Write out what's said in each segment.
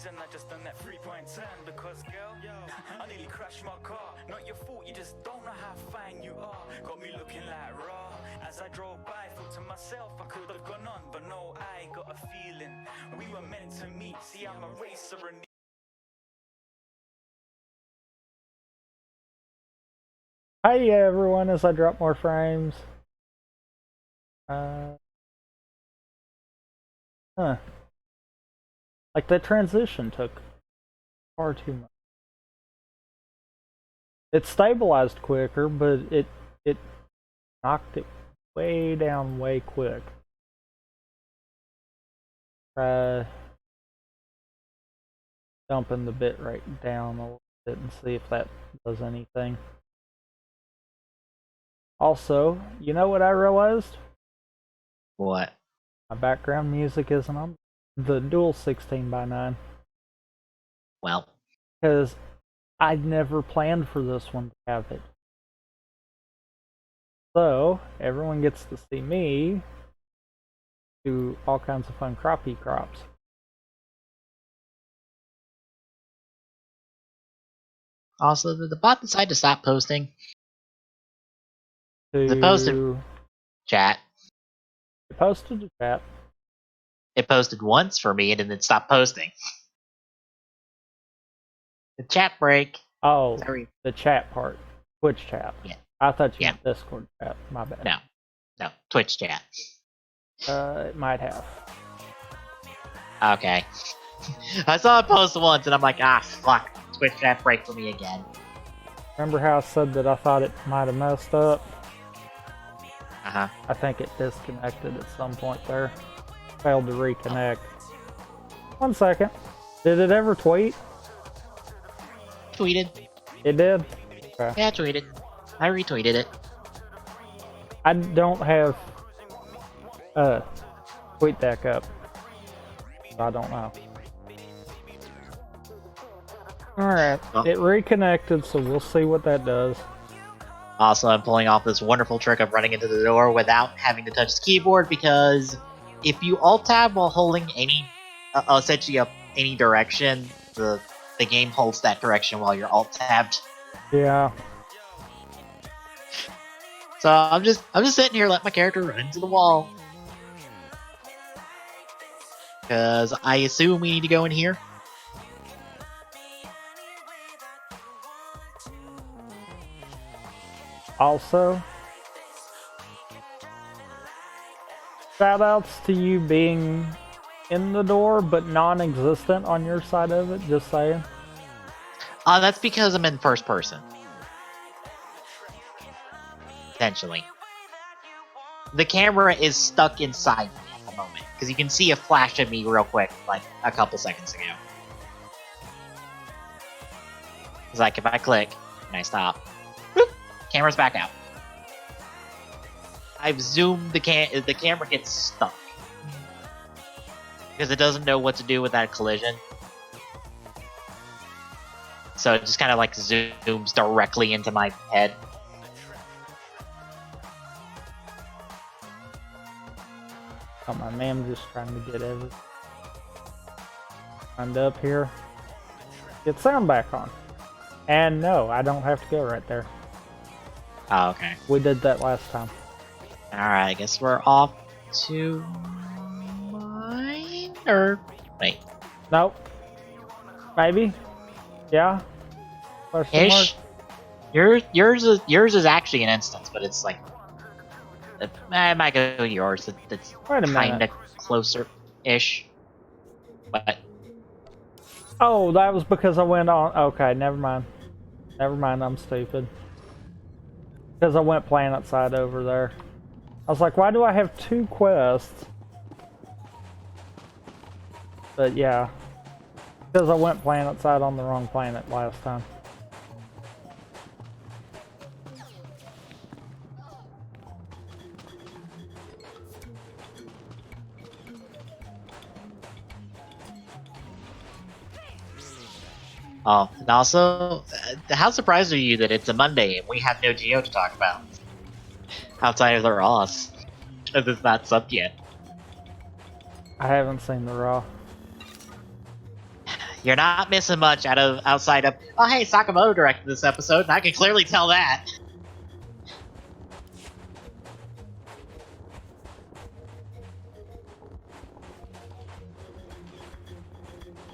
reason I just done that 3-point turn because, girl, I nearly crashed my car. Not your fault, you just don't know how fine you are. Got me looking like raw. As I drove by, thought to myself I could have gone on, but no, I got a feeling we were meant to meet. See, I'm a racer and Hi everyone, as I drop more frames. Like the transition took far too much. It stabilized quicker, but it knocked it way down way quick. Dumping the bitrate down a little bit and see if that does anything. Also, you know what I realized? What? My background music isn't on the dual 16:9. Well, because I'd never planned for this one to have it. So, everyone gets to see me do all kinds of fun crappie crops. also, did the bot decide to stop posting? It It posted chat. posted to chat. It posted once for me and then it stopped posting. The chat break. Oh, Sorry. the chat part. Twitch chat. Yeah. I thought you meant Discord chat. My bad. No, Twitch chat. It might have. Okay. I saw it post once and I'm like, ah, fuck. Twitch chat break for me again. Remember how I said that I thought it might have messed up? Uh-huh. I think it disconnected at some point there. Failed to reconnect. 1 second. Did it ever tweet? Tweeted. It did? Okay. Yeah, tweeted. I retweeted it. I don't have TweetDeck up. I don't know. Alright, it reconnected, so we'll see what that does. Also, I'm pulling off this wonderful trick of running into the door without having to touch the keyboard, because if you alt-tab while holding any, essentially any direction, the game holds that direction while you're alt-tabbed. Yeah. So I'm just sitting here, letting my character run into the wall. Because I assume we need to go in here. Also, shoutouts to you being in the door but non-existent on your side of it, just saying. That's because I'm in first person. Potentially. The camera is stuck inside me at the moment, because you can see a flash of me real quick, like a couple seconds ago. It's like if I click and I stop, whoop, camera's back out. I've zoomed the camera gets stuck because it doesn't know what to do with that collision. So it just kind of like zooms directly into my head. Oh, my man, just trying to get everything lined up here. Get sound back on. And no, I don't have to go right there. Oh, okay. We did that last time. Alright, I guess we're off to mine? Or, wait. Nope. Maybe? Yeah? Question mark? Ish. Yours is actually an instance, but it's like, I might go yours. It's kind of closer-ish. But oh, that was because I went on. Okay, never mind. Never mind, I'm stupid. Because I went planet side over there. I was like, why do I have 2 quests? But yeah. Because I went planet side on the wrong planet last time. oh, and also, how surprised are you that it's a Monday and we have no Geo to talk about? Outside of the Ross. Because it's not subbed yet. I haven't seen the Raw. You're not missing much outside of, oh hey, Sakamoto directed this episode, and I can clearly tell that.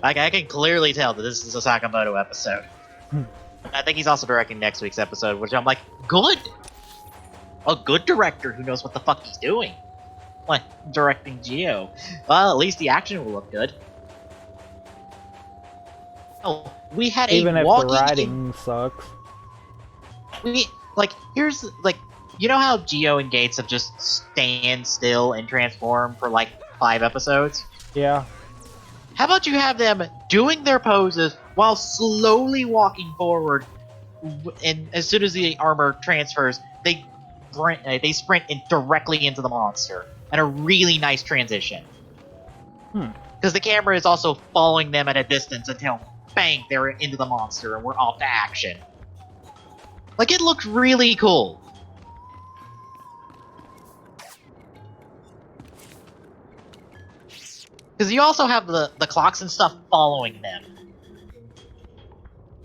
Like, I can clearly tell that this is a Sakamoto episode. I think he's also directing next week's episode, which I'm like, good! A good director who knows what the fuck he's doing. Like, directing Geo. Well, at least the action will look good. Oh, we had Even a if the walking... writing sucks. Here's, you know how Geo and Gates have just stand still and transform for, 5 episodes? Yeah. How about you have them doing their poses while slowly walking forward, and as soon as the armor transfers, they sprint directly into the monster, and a really nice transition. Because the camera is also following them at a distance until, bang, they're into the monster, and we're off to action. It looks really cool. Because you also have the clocks and stuff following them.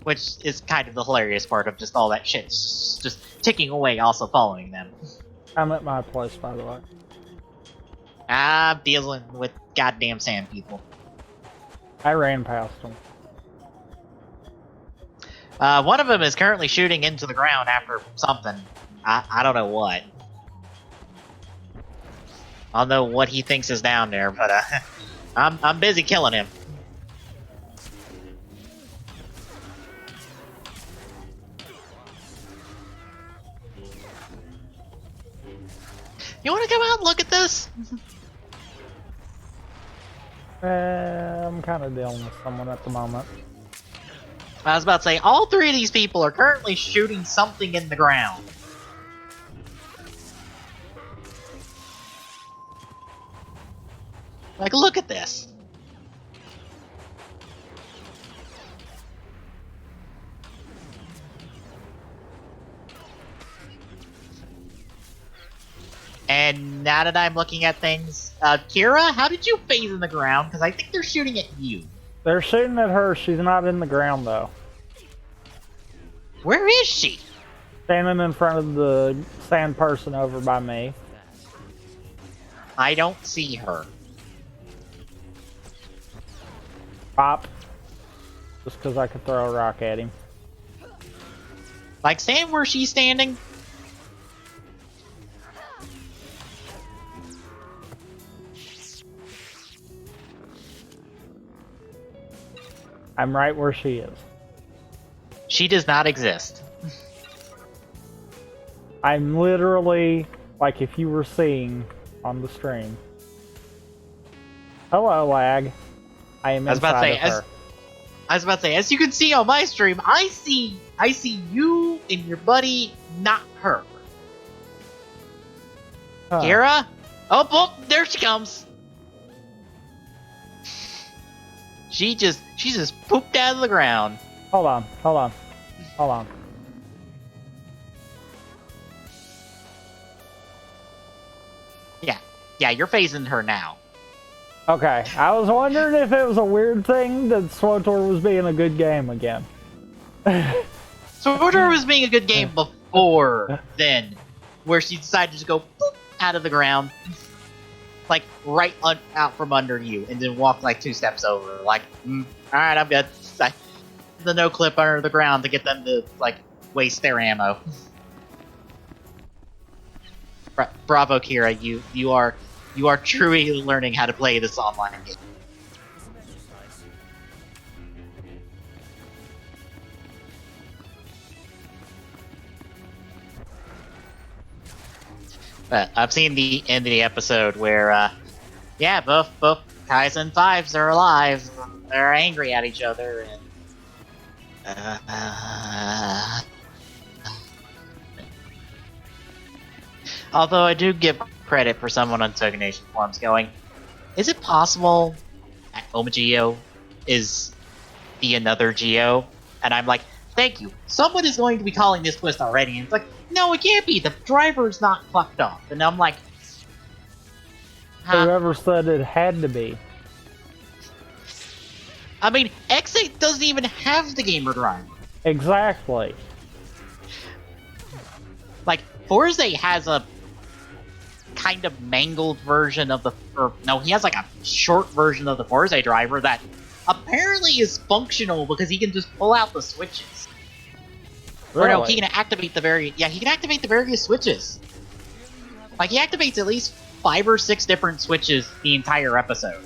Which is kind of the hilarious part of just all that shit just ticking away, also following them. I'm at my place, by the way. I'm dealing with goddamn sand people. I ran past them. One of them is currently shooting into the ground after something. I don't know what. I don't know what he thinks is down there, but I'm busy killing him. You want to come out and look at this? I'm kind of dealing with someone at the moment. I was about to say, all 3 of these people are currently shooting something in the ground. Look at this. And now that I'm looking at things, Kira, how did you phase in the ground? Because I think they're shooting at you. They're shooting at her. She's not in the ground, though. Where is she? Standing in front of the sand person over by me. I don't see her. Pop. Just because I could throw a rock at him. Stand where she's standing? I'm right where she is. She does not exist. I'm literally, if you were seeing on the stream. Hello, lag. I am inside of her. I was about to say, as you can see on my stream, I see you and your buddy, not her. Huh. Kira? Oh, there she comes. She just pooped out of the ground. Hold on. Yeah, you're phasing her now. Okay, I was wondering if it was a weird thing that SWTOR was being a good game again. SWTOR was being a good game before then, where she decided to go boop out of the ground, out from under you, and then walk 2 steps over. Alright, I'm good. The no clip under the ground to get them to waste their ammo. Bravo, Kira. You are truly learning how to play this online game. But I've seen the end of the episode where, both Kaizen 5s are alive. They're angry at each other, and although I do give credit for someone on Token Nation forums going, is it possible that Oma Geo is the another Geo? And I'm like, thank you. Someone is going to be calling this twist already. And it's like, no, it can't be. The driver's not fucked up. And I'm like, Whoever said it had to be. I mean, X8 doesn't even have the gamer driver. Exactly. Like, Forza has a kind of mangled version of the... no, he has like a short version of the Forza driver that apparently is functional because he can just pull out the switches. Really? Or no, he can activate the he can activate the various switches. Like, he activates at least 5 or 6 different switches the entire episode.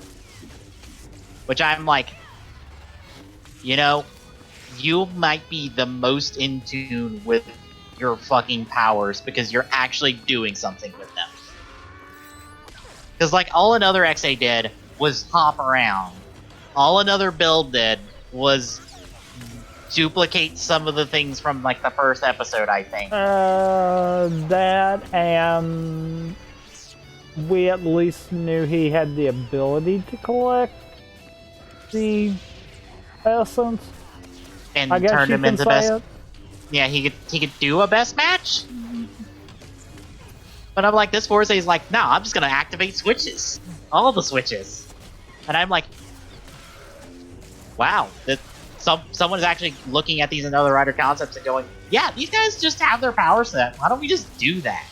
Which I'm like, you know, you might be the most in tune with your fucking powers because you're actually doing something with them. Because, like, all another XA did was hop around. All another build did was duplicate some of the things from, like, the first episode, I think. That and we at least knew he had the ability to collect the essence. And I guess turned you him can into say best. it. Yeah, he could do a best match. But I'm like, this Forza is like, no, I'm just gonna activate switches, all the switches, and I'm like, wow, that someone is actually looking at these Another Rider concepts and going, yeah, these guys just have their power set. Why don't we just do that?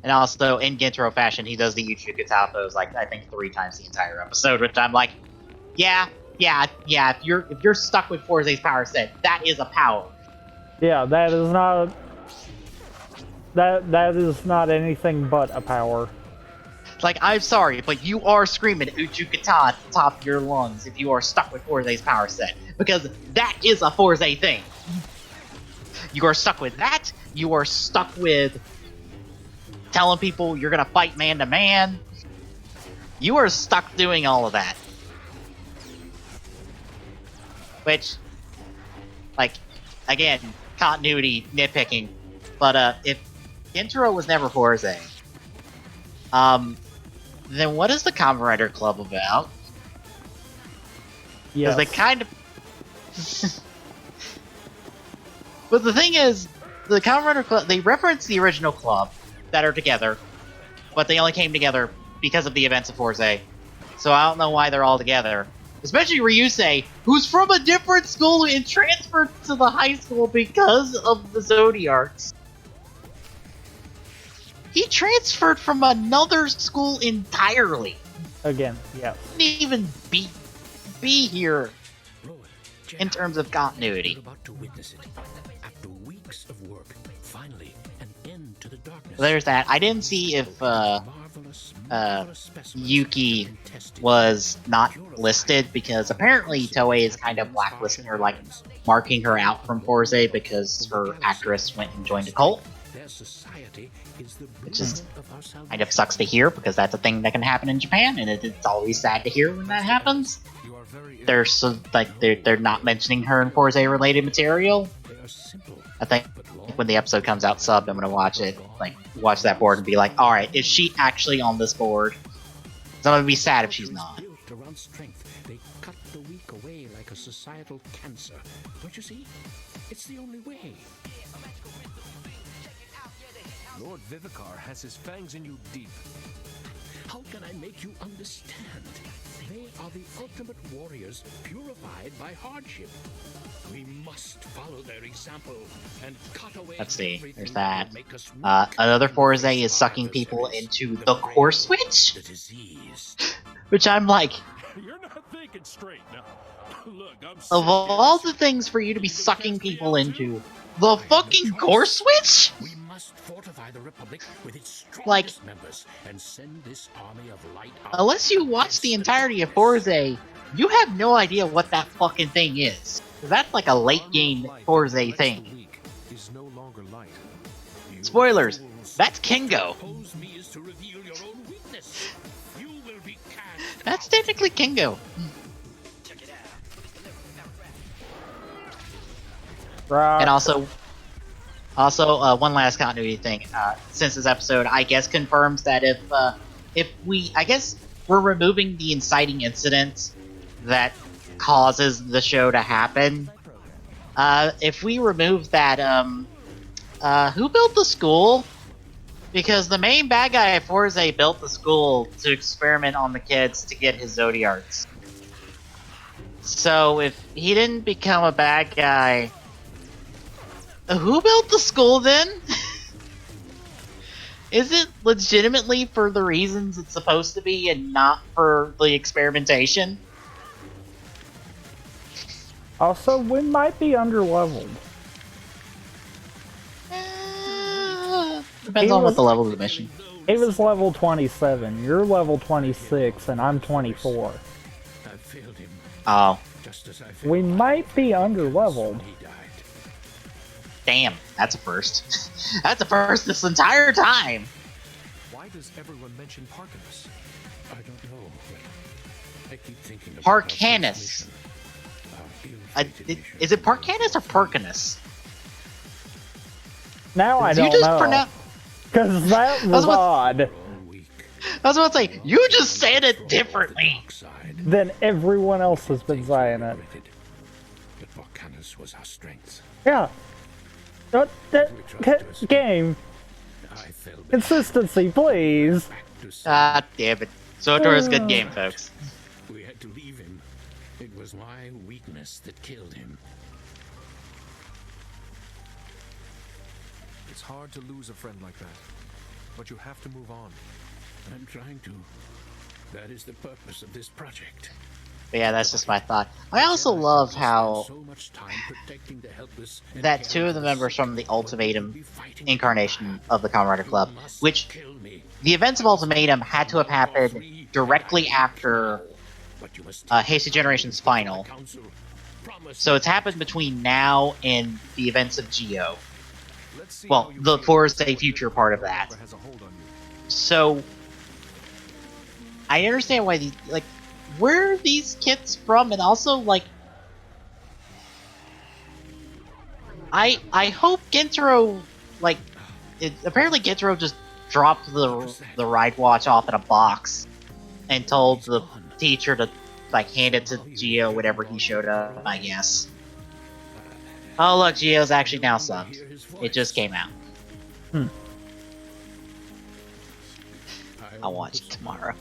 And also, in Gintro fashion, he does the Uchuka Tapos like I think 3 times the entire episode, which I'm like, yeah. If you're stuck with Forza's power set, that is a power. Yeah, that is not that is not anything but a power. Like, I'm sorry, but you are screaming Uchuka at the top of your lungs if you are stuck with Forza's power set, because that is a Forza thing. You are stuck with that. You are stuck with telling people you're gonna fight man to man. You are stuck doing all of that. Which, like, again, continuity, nitpicking, but if Intro was never Forza, then what is the Kamen Rider Club about? Yes. Because they kind of... But the thing is, the Kamen Rider Club, they reference the original club that are together, but they only came together because of the events of Forza, so I don't know why they're all together. Especially Ryusei, who's from a different school and transferred to the high school because of the Zodiarcs. He transferred from another school entirely. Again, yes. Didn't even be here in terms of continuity. You're about to witness it. After weeks of work, finally an end to the darkness. There's that. I didn't see if Yuki was not listed because apparently Toei is kind of blacklisting her, like marking her out from Forza because her actress went and joined a cult. Which is kind of sucks to hear because that's a thing that can happen in Japan, and it's always sad to hear when that happens. They're so like they're not mentioning her in Forza related material. I think when the episode comes out subbed, I'm gonna watch it, like watch that board and be like, all right, is she actually on this board? So I'm gonna be sad if she's not. They cut the weak away like a societal cancer. Don't you see? It's the only way. Lord Vivicar has his fangs in you deep. How can I make you understand? They are the ultimate warriors, purified by hardship. We must follow their example and cut away. Let's see. everything There's that that. would make us weak. Another Forza is sucking people into the core switch, The disease. which I'm like, You're not thinking straight now. Look, I'm sick of all the things for you to be sucking people into, the fucking core switch? We must fortify the Republic with its strongest Like, members and send this army of light out. unless you watch the entirety of Forza, you have no idea what that fucking thing is. 'Cause that's like a late game Forza thing. is no longer light. You Spoilers, fools. that's Kingo. Oppose me is to reveal your own weakness. You will be cast. That's technically Kingo. Right. And also, one last continuity thing. Since this episode, I guess, confirms that if we, I guess, we're removing the inciting incident that causes the show to happen. If we remove that Who built the school? Because the main bad guy at Forza built the school to experiment on the kids to get his Zodiarts. So if he didn't become a bad guy, who built the school then? Is it legitimately for the reasons it's supposed to be and not for the experimentation? Also, we might be underleveled. Depends on what the level of the mission. He was level 27, you're level 26, and I'm 24. I failed him Oh, just as I failed We my might be when underleveled. he died. damn, that's a first. That's a first this entire time. Why does everyone mention Parkinus? I don't know. But I keep thinking about Parcanus. Is it Parcanus or Parkinus? Now I Did you don't just know. pronounce? Because that was odd. I was about to say, you just said it differently. Then everyone else has been saying it. But Parcanus was our strength. Yeah. Game. I fell back Consistency, please. to sin. Ah, damn it. SWTOR good game, folks. We had to leave him. It was my weakness that killed him. It's hard to lose a friend like that, but you have to move on. I'm trying to. That is the purpose of this project. But yeah, that's just my thought. I also love how So much time protecting the helpless and that caring two of the for members sick from the will Ultimatum be fighting incarnation of the Comrade Club, You must which kill me. the events of Ultimatum had to have happened directly after But you must Hasty Generation's final. counsel. Promise So it's happened between now and the events of Geo. Let's see Well, how you the feel Forza when Future part of Nova that. has a hold on you. So I understand why these, like, where are these kids from, and also, like, I hope Gentaro, like, apparently Gentaro just dropped the ride watch off in a box and told the teacher to, like, hand it to Geo whenever he showed up, I guess. Oh look, Geo's actually now subbed. It just came out. I'll watch it tomorrow.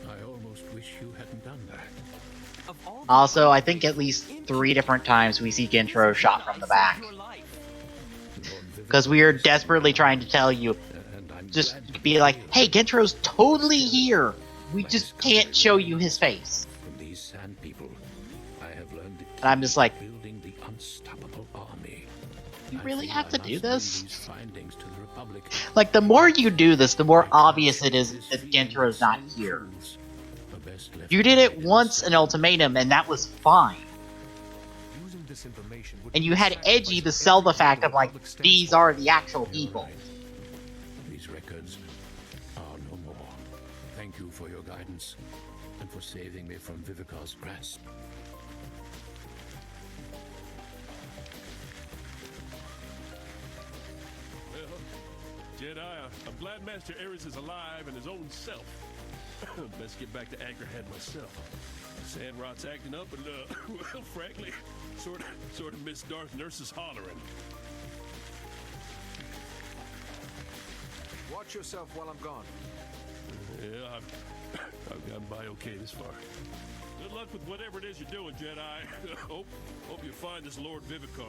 I almost wish you hadn't done that. Also, I think at least 3 different times we see Gentaro shot from the back. Because we are desperately trying to tell you, And I'm just glad to be like, hey, Gentro's totally here! We just can't show you his face. from these sand people. I have learned And I'm just like, building the unstoppable army. you I really feel have I to must do bring this? these findings to the Republic. Like, the more you do this, the more obvious it is that Gentro's not here. The best left You did it behind once is- in Ultimatum, and that was fine. Using this information would And be you had sacrificing Edgy to sell the everything fact of, like, Republic stands these for. are the actual You're people. right. These records are no more. Thank you for your guidance and for saving me from Vivicar's grasp. Well, Jedi, I'm glad Master Ares is alive and his own self. Best get back to Agrahad myself. Sandrot's acting up, and well, frankly, sort of miss Darth Nurse's hollering. Watch yourself while I'm gone. Yeah, I've gotten by okay this far. Good luck with whatever it is you're doing, Jedi. hope you find this Lord Vivicar.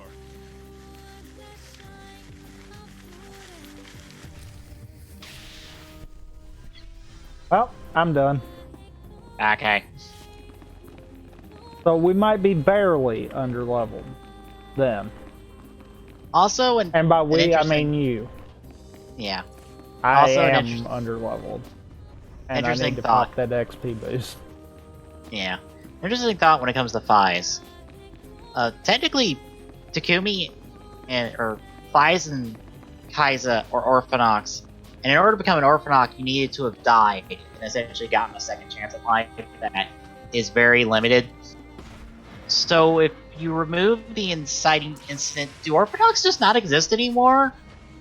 Well, I'm done. Okay. So we might be barely underleveled then. Also, And by we, I interesting- mean you. yeah. I Also an am interest- underleveled. And I Interesting need to thought. pop that XP boost. Yeah. Interesting thought when it comes to Fies. Technically, Takumi or Fies and Kaiza are Orphanox. And in order to become an Orphanox, you needed to have died and essentially gotten a second chance at life. That is very limited. So if you remove the inciting incident, do Orphanox just not exist anymore?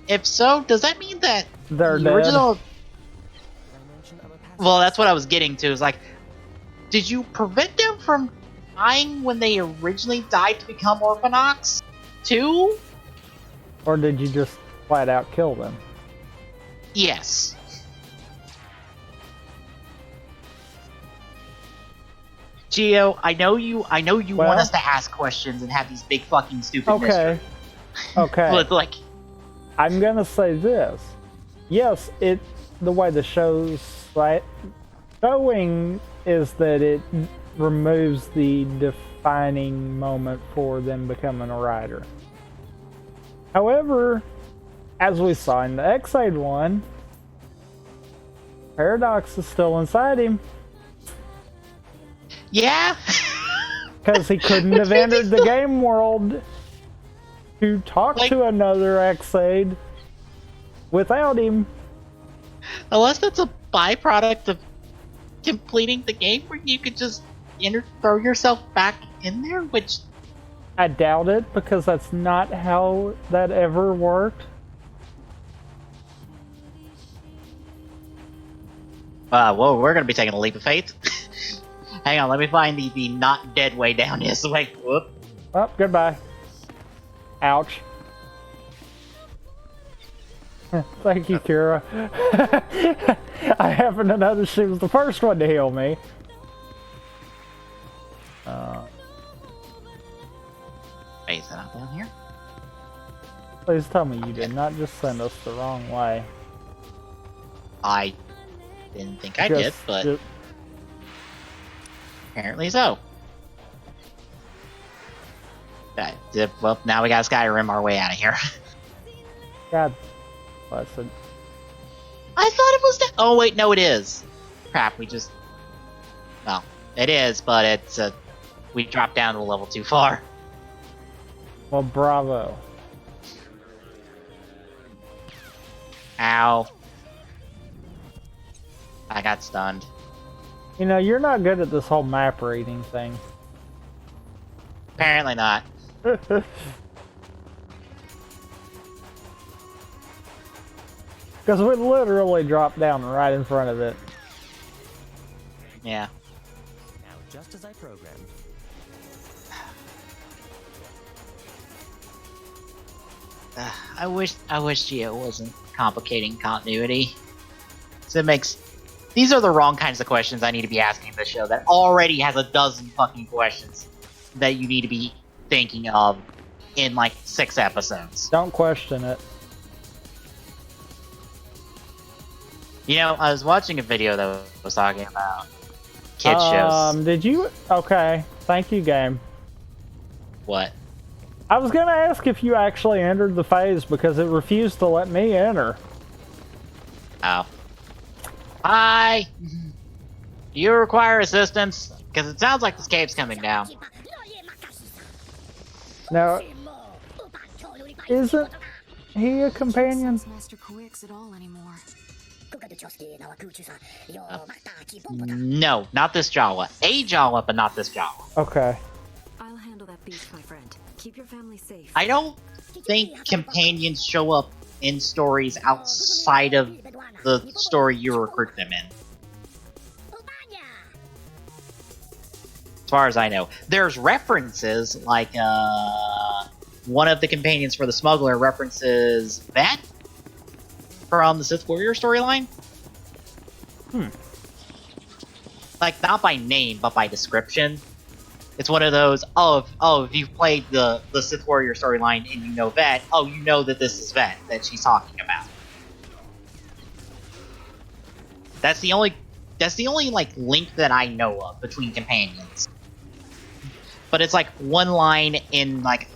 If so, does that mean that They're the dead. original... Well, that's what I was getting to. Is like, did you prevent them from dying when they originally died to become Orphanox too? Or did you just flat out kill them. Yes. Gio, I know you Well, want us to ask questions and have these big fucking stupid Okay. mysteries. Okay. But like, I'm gonna say this. Yes, the way the show's showing is that it removes the defining moment for them becoming a rider. However, as we saw in the X-Aid one, Paradox is still inside him yeah. because he couldn't have entered the game world to talk Like- to another X-Aid without him. Unless that's a byproduct of completing the game where you could just throw yourself back in there, which I doubt it, because that's not how that ever worked. whoa, we're gonna be taking a leap of faith. Hang on, let me find the not dead way down this way. Whoop. Oh, goodbye. Ouch. Thank you, Kira. I happen to notice she was the first one to heal me. Wait, is that not down here? Please tell me you did not just send us the wrong way. I didn't think I did, but apparently so. Okay, well, now we got Skyrim our way out of here. God bless it. I thought it was oh wait, no it is. Crap, we just... Well, it is, but it's we dropped down to a level too far. Well, bravo. Ow. I got stunned. You know, you're not good at this whole map reading thing. Apparently not. Because we literally dropped down right in front of it. Yeah. Now, just as I programmed. I wish Geo wasn't complicating continuity. So it makes... These are the wrong kinds of questions I need to be asking this show that already has a dozen fucking questions that you need to be thinking of in like 6 episodes. Don't question it. You know, I was watching a video that was talking about kid shows. Did you? Okay. Thank you, game. What? I was gonna ask if you actually entered the phase because it refused to let me enter. Oh. Hi! Do you require assistance? Because it sounds like this cave's coming down. Now, isn't he a companion? Master Quicks at all anymore. No, not this Jawa. A Jawa, but not this Jawa. Okay. I'll handle that beast, my friend. Keep your family safe. I don't think companions show up in stories outside of the story you recruit them in. As far as I know. There's references, like, one of the companions for the smuggler references Vet from the Sith Warrior storyline. Like, not by name, but by description. It's one of those, if you've played the Sith Warrior storyline and you know Vet, you know that this is Vet that she's talking about. That's the only like link that I know of between companions. But it's like one line in like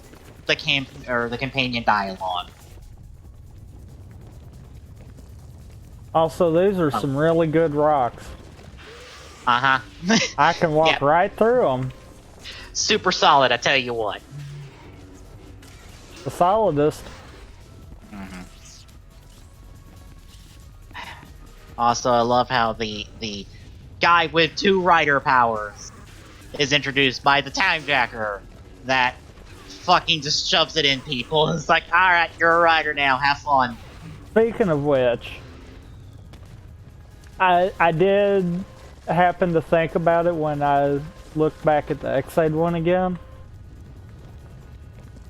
the companion dialogue. Also, these are some really good rocks. Uh-huh. I can walk Yeah. right through them. Super solid, I tell you what. The solidest. Also, I love how the guy with 2 rider powers is introduced by the Time Jacker that fucking just shoves it in people. It's like, alright, you're a rider now, have fun. Speaking of which, I did happen to think about it when I looked back at the X-Aid one again.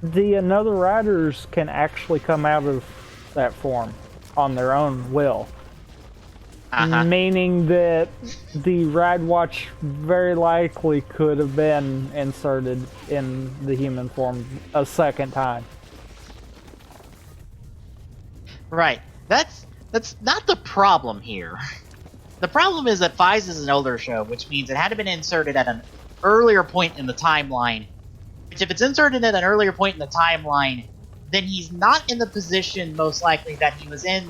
The Another Riders can actually come out of that form on their own will. Uh-huh. Meaning that the Ride Watch very likely could have been inserted in the human form a second time. Right. That's not the problem here. The problem is that Fives is an older show, which means it had been inserted at an earlier point in the timeline. Which, if it's inserted at an earlier point in the timeline, then he's not in the position, most likely, that he was in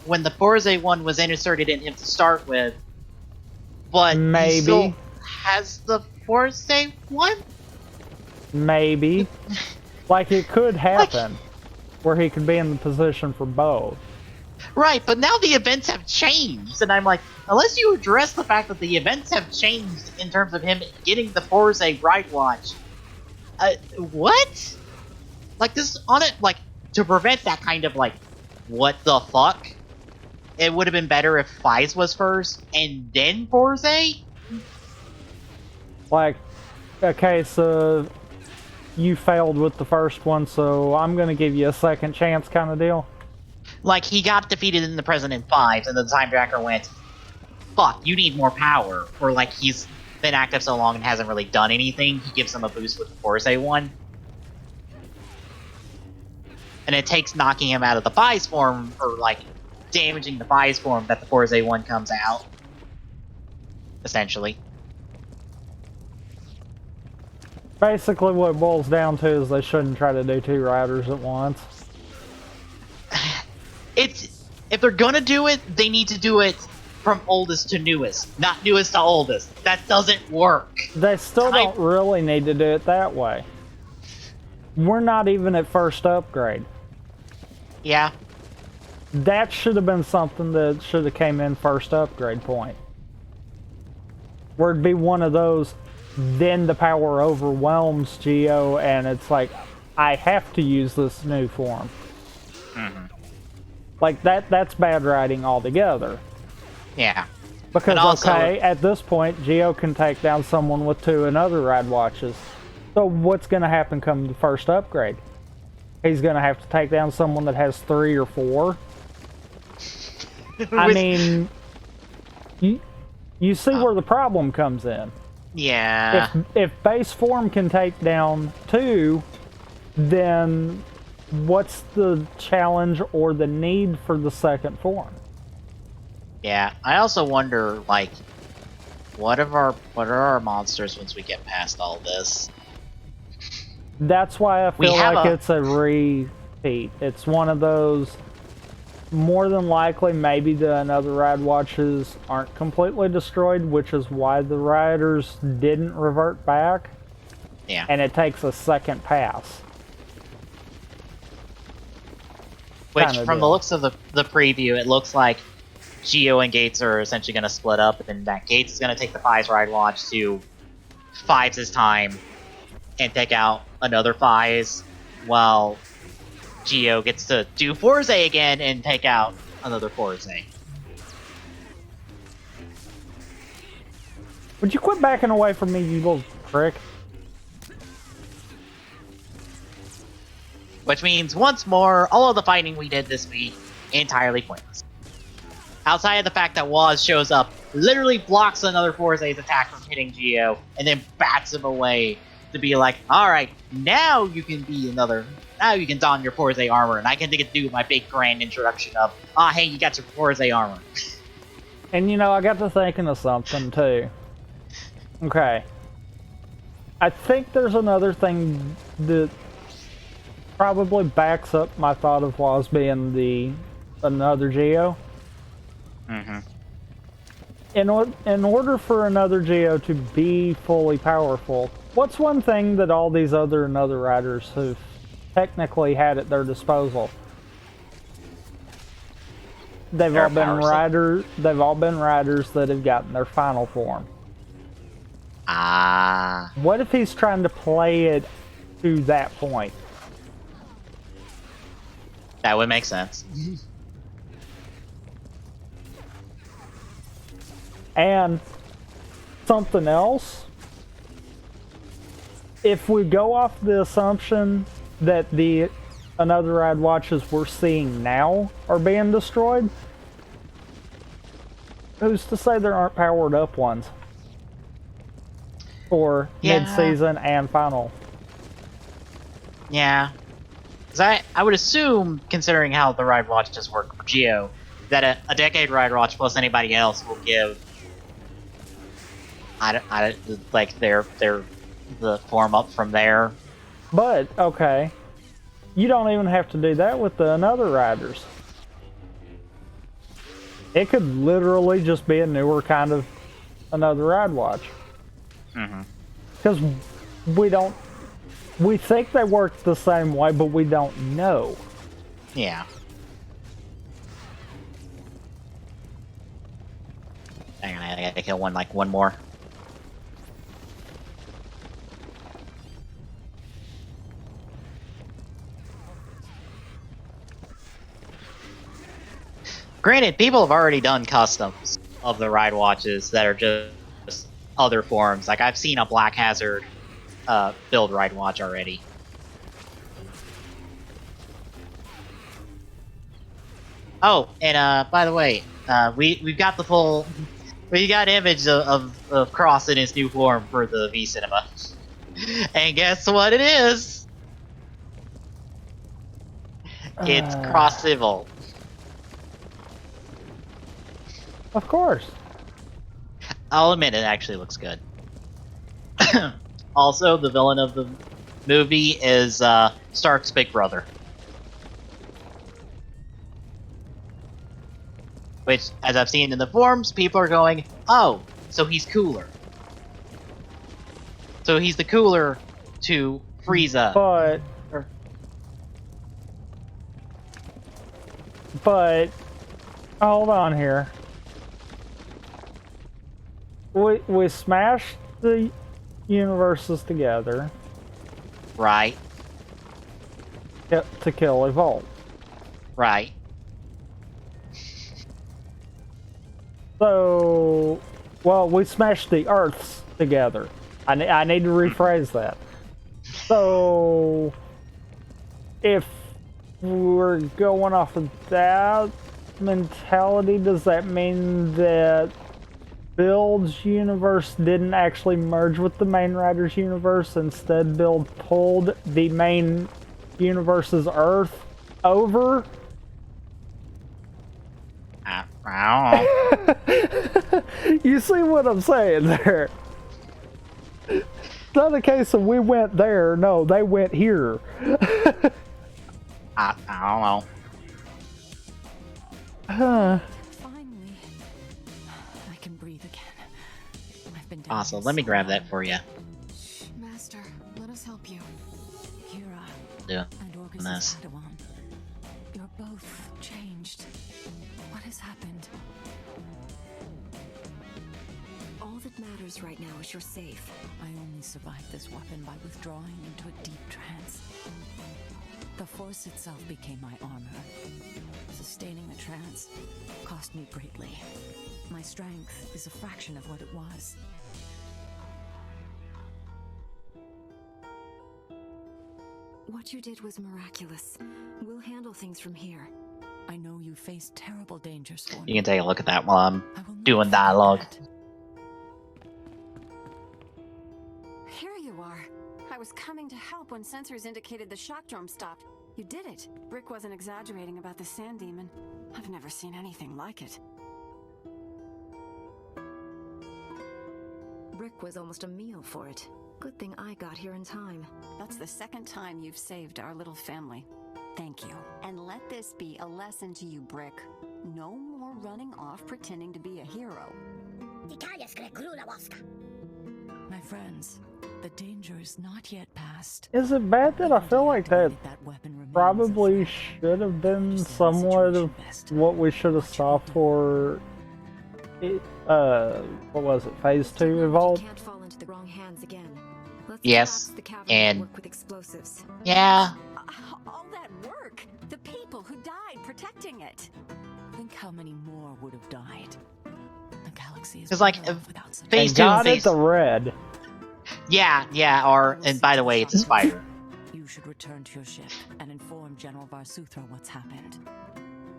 when the Forza one was inserted in him to start with. But Maybe. he still has the Forza one? Maybe. Like, it could happen where he could be in the position for both. Right, but now the events have changed, and I'm like, unless you address the fact that the events have changed in terms of him getting the Forza Ride Watch, what? Like, this on it, like, to prevent that kind of, like, what the fuck? It would have been better if Fives was first, and then Forza? Like, okay, so you failed with the first one, so I'm gonna give you a second chance kind of deal. Like, he got defeated in the President Fives, and the Time Tracker went, fuck, you need more power. Or, like, he's been active so long and hasn't really done anything, he gives him a boost with the Forza one. And it takes knocking him out of the Fives form, or, like, damaging the Fives form that the Forza one comes out. Essentially. Basically, what it boils down to is they shouldn't try to do two riders at once. If they're gonna do it, they need to do it from oldest to newest, not newest to oldest. That doesn't work. They still don't really need to do it that way. We're not even at first upgrade. Yeah. That should have been something that should have came in first upgrade point. Where it'd be one of those, then the power overwhelms Geo, and it's like, I have to use this new form. Mm-hmm. Like, that's bad writing altogether. Yeah. Because, also, okay, at this point, Geo can take down someone with 2 and other Ride Watches. So what's going to happen come the first upgrade? He's going to have to take down someone that has 3 or 4. I mean, you see where the problem comes in. Yeah. If base form can take down 2, then what's the challenge or the need for the second form? Yeah. I also wonder, like, what are our monsters once we get past all this? That's why I feel like it's a repeat. It's one of those, more than likely, maybe the another Ride Watches aren't completely destroyed, which is why the Riders didn't revert back. Yeah. And it takes a second pass. Which, from the looks of the preview, it looks like Geo and Gates are essentially going to split up, and then that Gates is going to take the Fives Ride Watch to Fives' time and take out another Fives, while Geo gets to do Forza again and take out another Forza. Would you quit backing away from me, you little prick? Which means, once more, all of the fighting we did this week, entirely pointless. Outside of the fact that Waz shows up, literally blocks another Forza's attack from hitting Geo, and then bats him away to be like, alright, now you can don your Forza armor, and I can do my big grand introduction of, hey, you got your Forza armor. And you know, I got to thinking of something too. Okay. I think there's another thing that probably backs up my thought of Waz being another Geo. Mm-hmm. In order for another Geo to be fully powerful, what's one thing that all these other riders have technically had at their disposal? They've all been riders that have gotten their final form. What if he's trying to play it to that point? That would make sense. And something else, if we go off the assumption that the another ride watches we're seeing now are being destroyed, who's to say there aren't powered up ones for Yeah. mid-season and final? Yeah. 'Cause I would assume, considering how the ride watches work for Geo, that a decade ride watch plus anybody else will give like their the form up from there. But okay, you don't even have to do that with the another riders. It could literally just be a newer kind of another ride watch. Because we think they work the same way, but we don't know. Yeah. Hang on, I gotta kill one more. Granted, people have already done customs of the ride watches that are just other forms. Like, I've seen a Black Hazard build ride watch already. Oh, and by the way, we've got the full, we got image of Cross in his new form for the V Cinema, and guess what it is? It's Cross Civil. Of course. I'll admit it actually looks good. Also, the villain of the movie is Stark's big brother. Which, as I've seen in the forums, people are going, oh, so he's cooler. So he's the cooler to Frieza. But hold on here. We smashed the universes together. Right. To kill Evolve. Right. So, well, we smashed the Earths together. I need to rephrase that. So, if we're going off of that mentality, does that mean that Build's universe didn't actually merge with the main Rider's universe? Instead, Build pulled the main universe's Earth over? I don't know. You see what I'm saying there? It's not a case of we went there. No, they went here. I don't know. Finally, I can breathe again. I've been down Awesome. here Let me so grab long. that for you. Master, let us help you. Kira Yeah. and Orcus' Nice. Padawan. You're both changed. What has happened? All that matters right now is you're safe. I only survived this weapon by withdrawing into a deep trance. The Force itself became my armor. Sustaining the trance cost me greatly. My strength is a fraction of what it was. What you did was miraculous. We'll handle things from here. I know you faced terrible dangers for me. You can take a look at that while I'm I will not doing forget dialogue. that. Here you are. I was coming to help when sensors indicated the shock dome stopped. You did it. Brick wasn't exaggerating about the sand demon. I've never seen anything like it. Brick was almost a meal for it. Good thing I got here in time. That's the second time you've saved our little family. Thank you. And let this be a lesson to you, Brick. No more running off pretending to be a hero. My friends, the danger is not yet past. Is it bad that I feel like that probably should have been somewhat of what we should have stopped for? What was it? Phase 2 Evolve? Can't fall into the wrong hands again. Let's Yes, collapse the cavern and- network with explosives. Yeah. All that work, the people who died protecting it. Think how many more would have died. The galaxy is 'Cause, like, better off without such- Phase And 2 and got it phase... the red. Yeah, or, and by the way, it's a spider. You should return to your ship and inform General Varsuthra what's happened.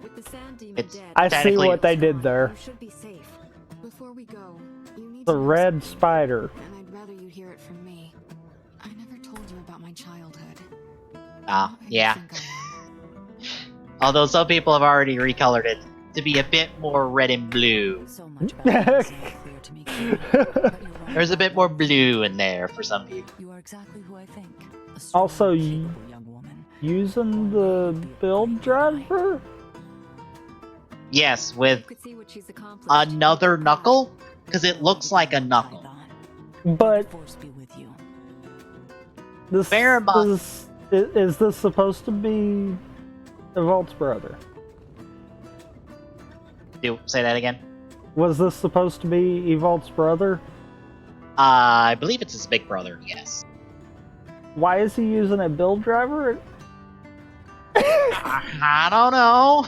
With the sand demon It's dead, I see technically- what they did there. you should be safe. Before we go, you need The to know red something, spider. and I'd rather you hear it from me. I never told you about my childhood. Ah, Not who you yeah. think I am. Although some people have already recolored it to be a bit more red and blue. So much about it is not clear to me, clearly, but you're right. There's a bit more blue in there for some people. You are exactly who I think. A strong, Also, capable young woman. Using the build driver? Yes, You with could see what she's accomplished. another knuckle, because it looks like a knuckle. But Force be with you. this Fair enough. is this supposed to be Evolt's brother? Say that again. Was this supposed to be Evolt's brother? I believe it's his big brother, yes. Why is he using a build driver? I don't know.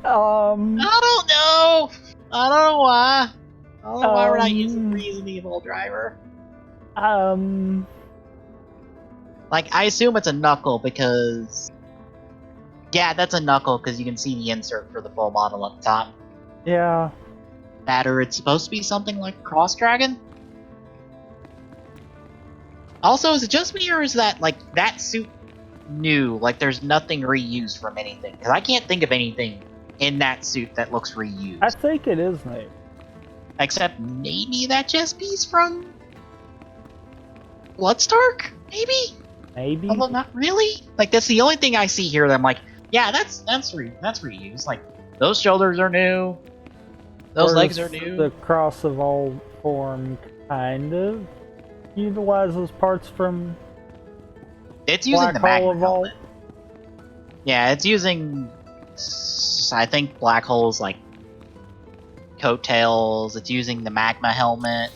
Um, I don't know. I don't know why. I don't know why we're not using Um, Reason Evil driver. um, Like, I assume it's a knuckle because... Yeah, that's a knuckle because you can see the insert for the full model up top. yeah. That or it's supposed to be something like Cross Dragon? Also, is it just me or is that, like, that suit new? Like, there's nothing reused from anything? Because I can't think of anything in that suit that looks reused. I think it is new. Except maybe that chest piece from Bloodstark? Maybe? Maybe. Although not really. Like, that's the only thing I see here that I'm like, yeah, that's reused. Like, those shoulders are new. Those Or legs are is new. The cross of all form kind of utilizes parts from It's using Black the Hole magma of all. helmet. Yeah, it's using, I think, Black Hole's, like, coattails. It's using the magma helmet.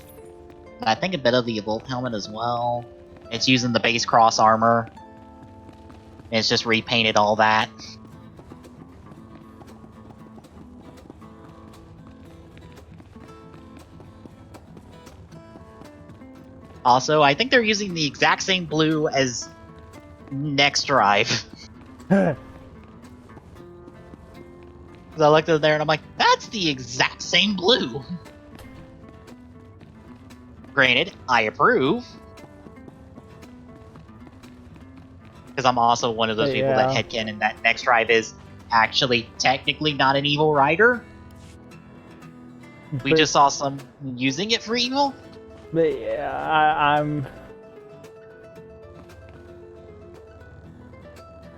I think a bit of the Evolt helmet as well. It's using the base cross armor. And it's just repainted all that. Also, I think they're using the exact same blue as Next Drive. Because I looked at there and I'm like, that's the exact same blue. Granted, I approve. Because I'm also one of those people that Yeah. headcanon that Next Drive is actually technically not an evil rider. We But- just saw some using it for evil. But yeah,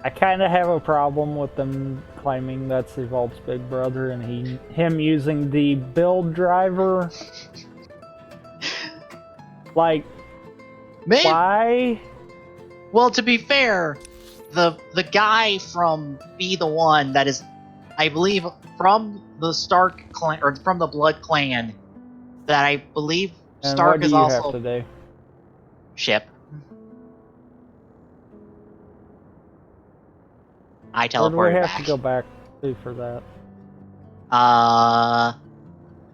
I kind of have a problem with them claiming that's Evolt's big brother and him using the build driver. Like, Maybe. why? Well, to be fair, the guy from Be the One that is, I believe, from the Stark clan or from the Blood Clan, that I believe And Stark what do is you also have to do? ship. I Where do we teleported have back. to go back to for that?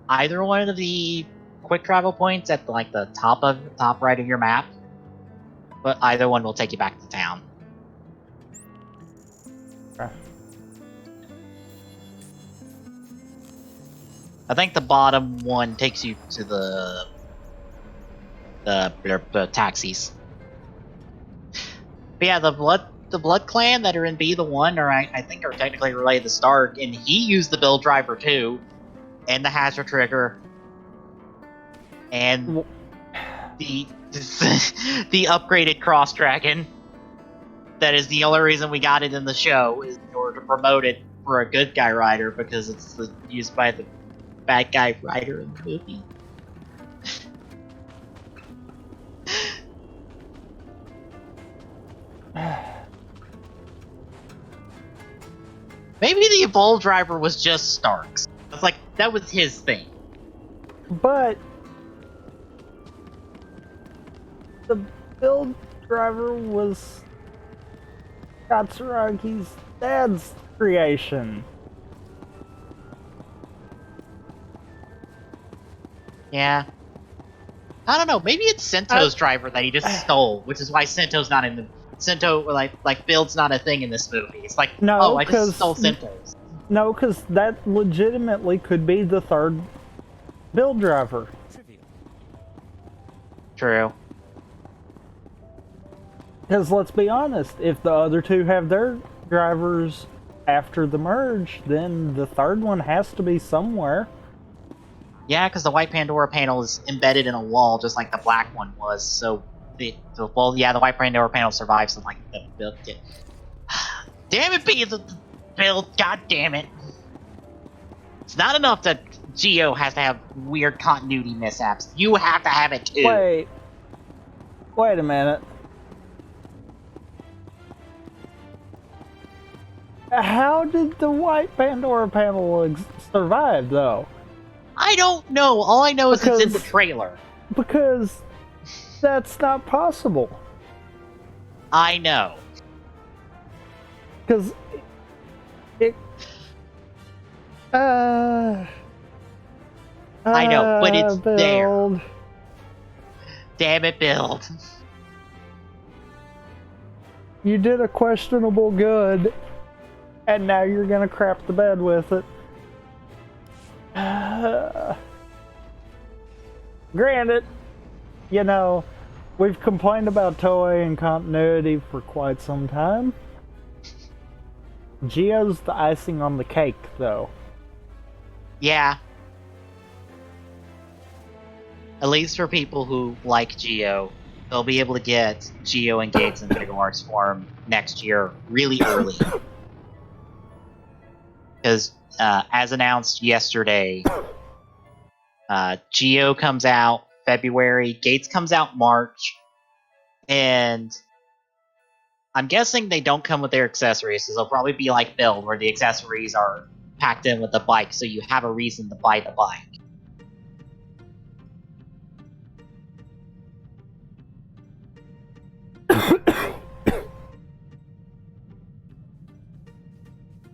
Either one of the quick travel points at like the top right of your map, but either one will take you back to town. Okay. I think the bottom one takes you to the taxis. But yeah, the Blood Clan that are in Be the One I think are technically related to Stark, and he used the build driver too, and the Hazard Trigger, and the the upgraded Cross Dragon. That is the only reason we got it in the show, is in order to promote it for a good guy rider, because it's used by the bad guy rider in the movie. Maybe the Evolve driver was just Stark's. It's like, that was his thing. But the build driver was Katsuragi's dad's creation. Yeah. I don't know, maybe it's Sento's driver that he just stole, which is why Sento's not in the Sento, like build's not a thing in this movie. It's like, No, oh, I 'cause- just stole Sento's. No, because that legitimately could be the third build driver. Trivial. True. Because let's be honest, if the other two have their drivers after the merge, then the third one has to be somewhere. Yeah, because the white Pandora panel is embedded in a wall, just like the black one was. So, the white Pandora panel survives, and like the build. Damn it, be the build! God damn it! It's not enough that Geo has to have weird continuity mishaps. You have to have it too. Wait a minute. How did the white Pandora panel survive, though? I don't know. All I know is it's in the trailer. Because that's not possible. I know. Because it. I know, but it's build. there. Damn it, build. You did a questionable good, and now you're gonna crap the bed with it. Granted, you know, we've complained about Toei and continuity for quite some time. Geo's the icing on the cake, though. Yeah. At least for people who like Geo, they'll be able to get Geo and Gates in Vigor's form next year really early. Because, as announced yesterday, Geo comes out February, Gates comes out March, and I'm guessing they don't come with their accessories, so they'll probably be like Build, where the accessories are packed in with the bike, so you have a reason to buy the bike.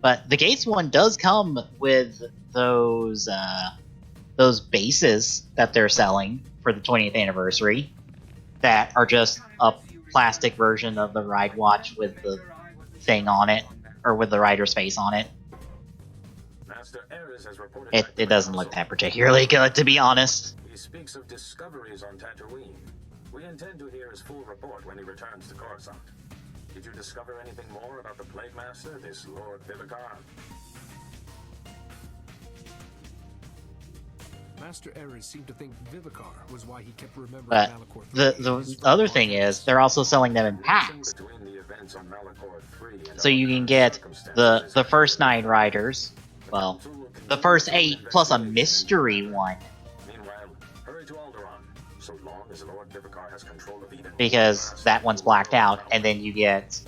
But the Gates one does come with those bases that they're selling for the 20th anniversary that are just a plastic version of the Ride Watch with the thing on it, or with the rider's face on it. It doesn't look that particularly good, to be honest. He speaks of discoveries on Tatooine. We intend to hear his full report when he returns to Coruscant. Did you discover anything more about the Plague Master, this Lord Vivicar? Master Ares seemed to think Vivicar was why he kept remembering But Malachor III. the other thing is, they're also selling them in packs. So you can get the first 9 riders, well, the first 8 plus a mystery one. Because that one's blacked out, and then you get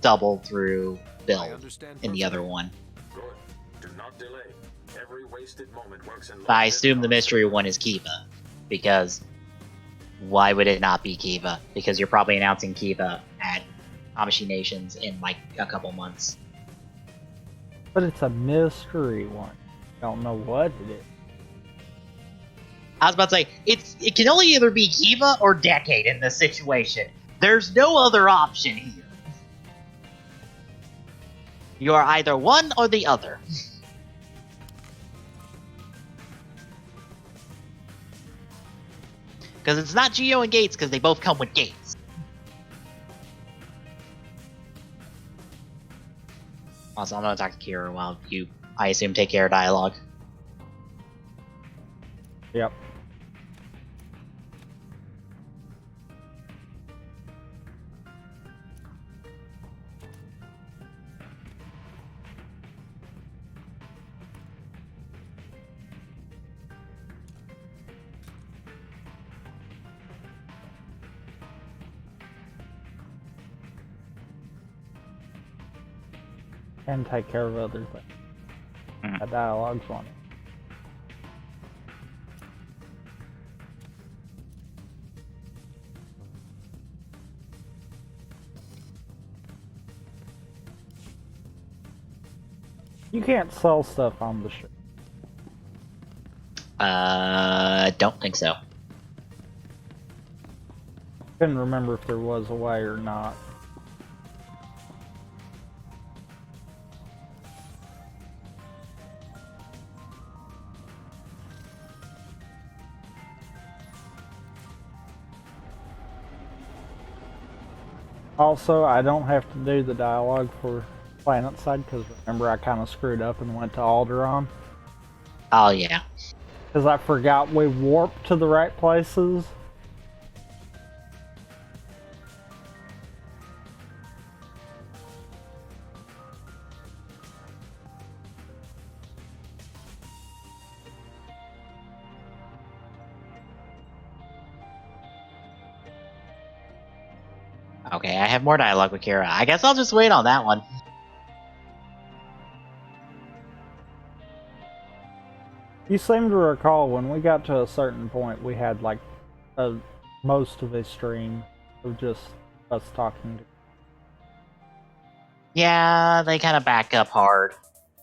double through build in the other one. But I assume the mystery one is Kiva, because why would it not be Kiva? Because you're probably announcing Kiva at Amishi Nations in like a couple months. But it's a mystery one. Don't know what it is. I was about to say, it can only either be Kiva or Decade in this situation. There's no other option here. You are either one or the other. Because it's not Geo and Gates, because they both come with Gates. Also, I'm going to talk to Kira while you, I assume, take care of dialogue. Yep. And take care of other things. The dialogue's on it. You can't sell stuff on the ship. Don't think so. Couldn't remember if there was a way or not. Also, I don't have to do the dialogue for Planet Side because remember I kind of screwed up and went to Alderaan. Oh yeah. Because I forgot we warped to the right places. Okay, I have more dialogue with Kira. I guess I'll just wait on that one. You seem to recall when we got to a certain point, we had like most of a stream of just us talking. Yeah, they kind of back up hard.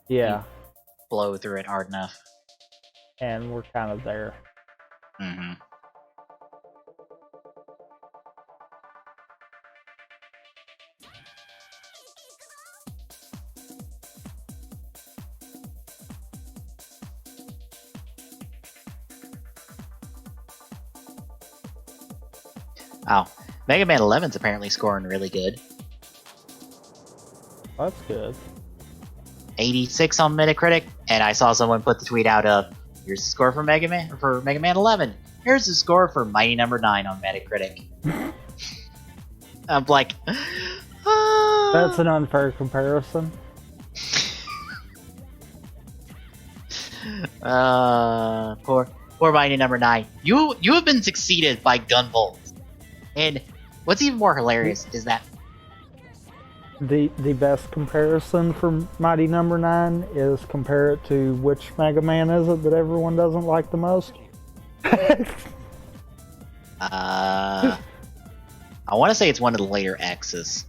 Yeah. You blow through it hard enough. And we're kind of there. Mm-hmm. Oh, Mega Man 11's apparently scoring really good. That's good. 86 on Metacritic, and I saw someone put the tweet out of, here's the score for Mega Man 11. Here's the score for Mighty Number 9 on Metacritic. I'm like, That's an unfair comparison. Poor Mighty Number 9. You have been succeeded by Gunvolt. And what's even more hilarious is that The best comparison for Mighty Number 9 is compare it to which Mega Man is it that everyone doesn't like the most? I want to say it's one of the later X's.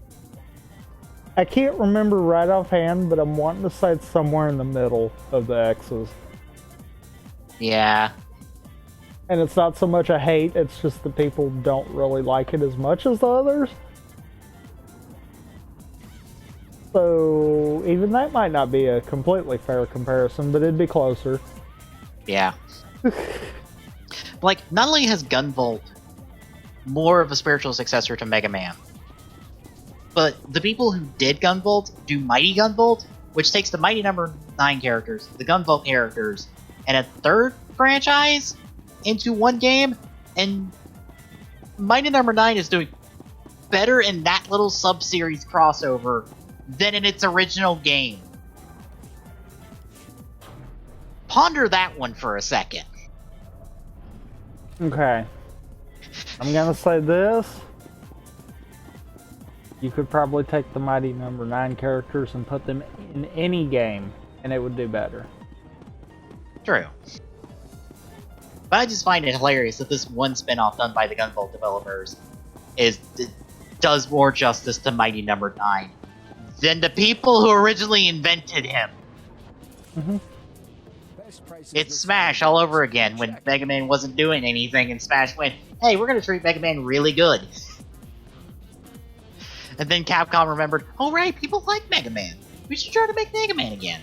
I can't remember right offhand, but I'm wanting to say it's somewhere in the middle of the X's. Yeah. And it's not so much a hate, it's just that people don't really like it as much as the others. So even that might not be a completely fair comparison, but it'd be closer. Yeah. Like, not only has Gunvolt more of a spiritual successor to Mega Man, but the people who did Gunvolt do Mighty Gunvolt, which takes the Mighty Number 9 characters, the Gunvolt characters, and a third franchise into one game, and Mighty Number 9 is doing better in that little sub-series crossover than in its original game. Ponder that one for a second. Okay. I'm gonna say this. You could probably take the Mighty Number 9 characters and put them in any game, and it would do better. True. But I just find it hilarious that this one spin-off done by the Gunvolt developers does more justice to Mighty Number 9 than the people who originally invented him. Mm-hmm. It's Smash all over again when Mega Man wasn't doing anything and Smash went, hey, we're gonna treat Mega Man really good. And then Capcom remembered, oh right, people like Mega Man. We should try to make Mega Man again.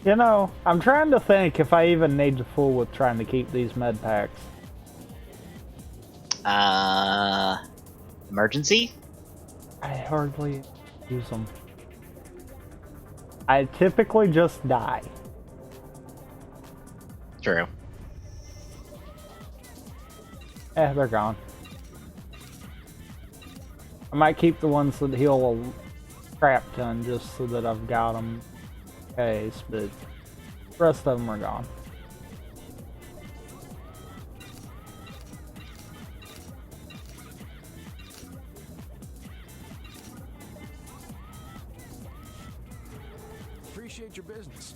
You know, I'm trying to think if I even need to fool with trying to keep these med packs. Emergency? I hardly use them. I typically just die. True. They're gone. I might keep the ones that heal a crap ton just so that I've got them in case, but the rest of them are gone. Appreciate your business.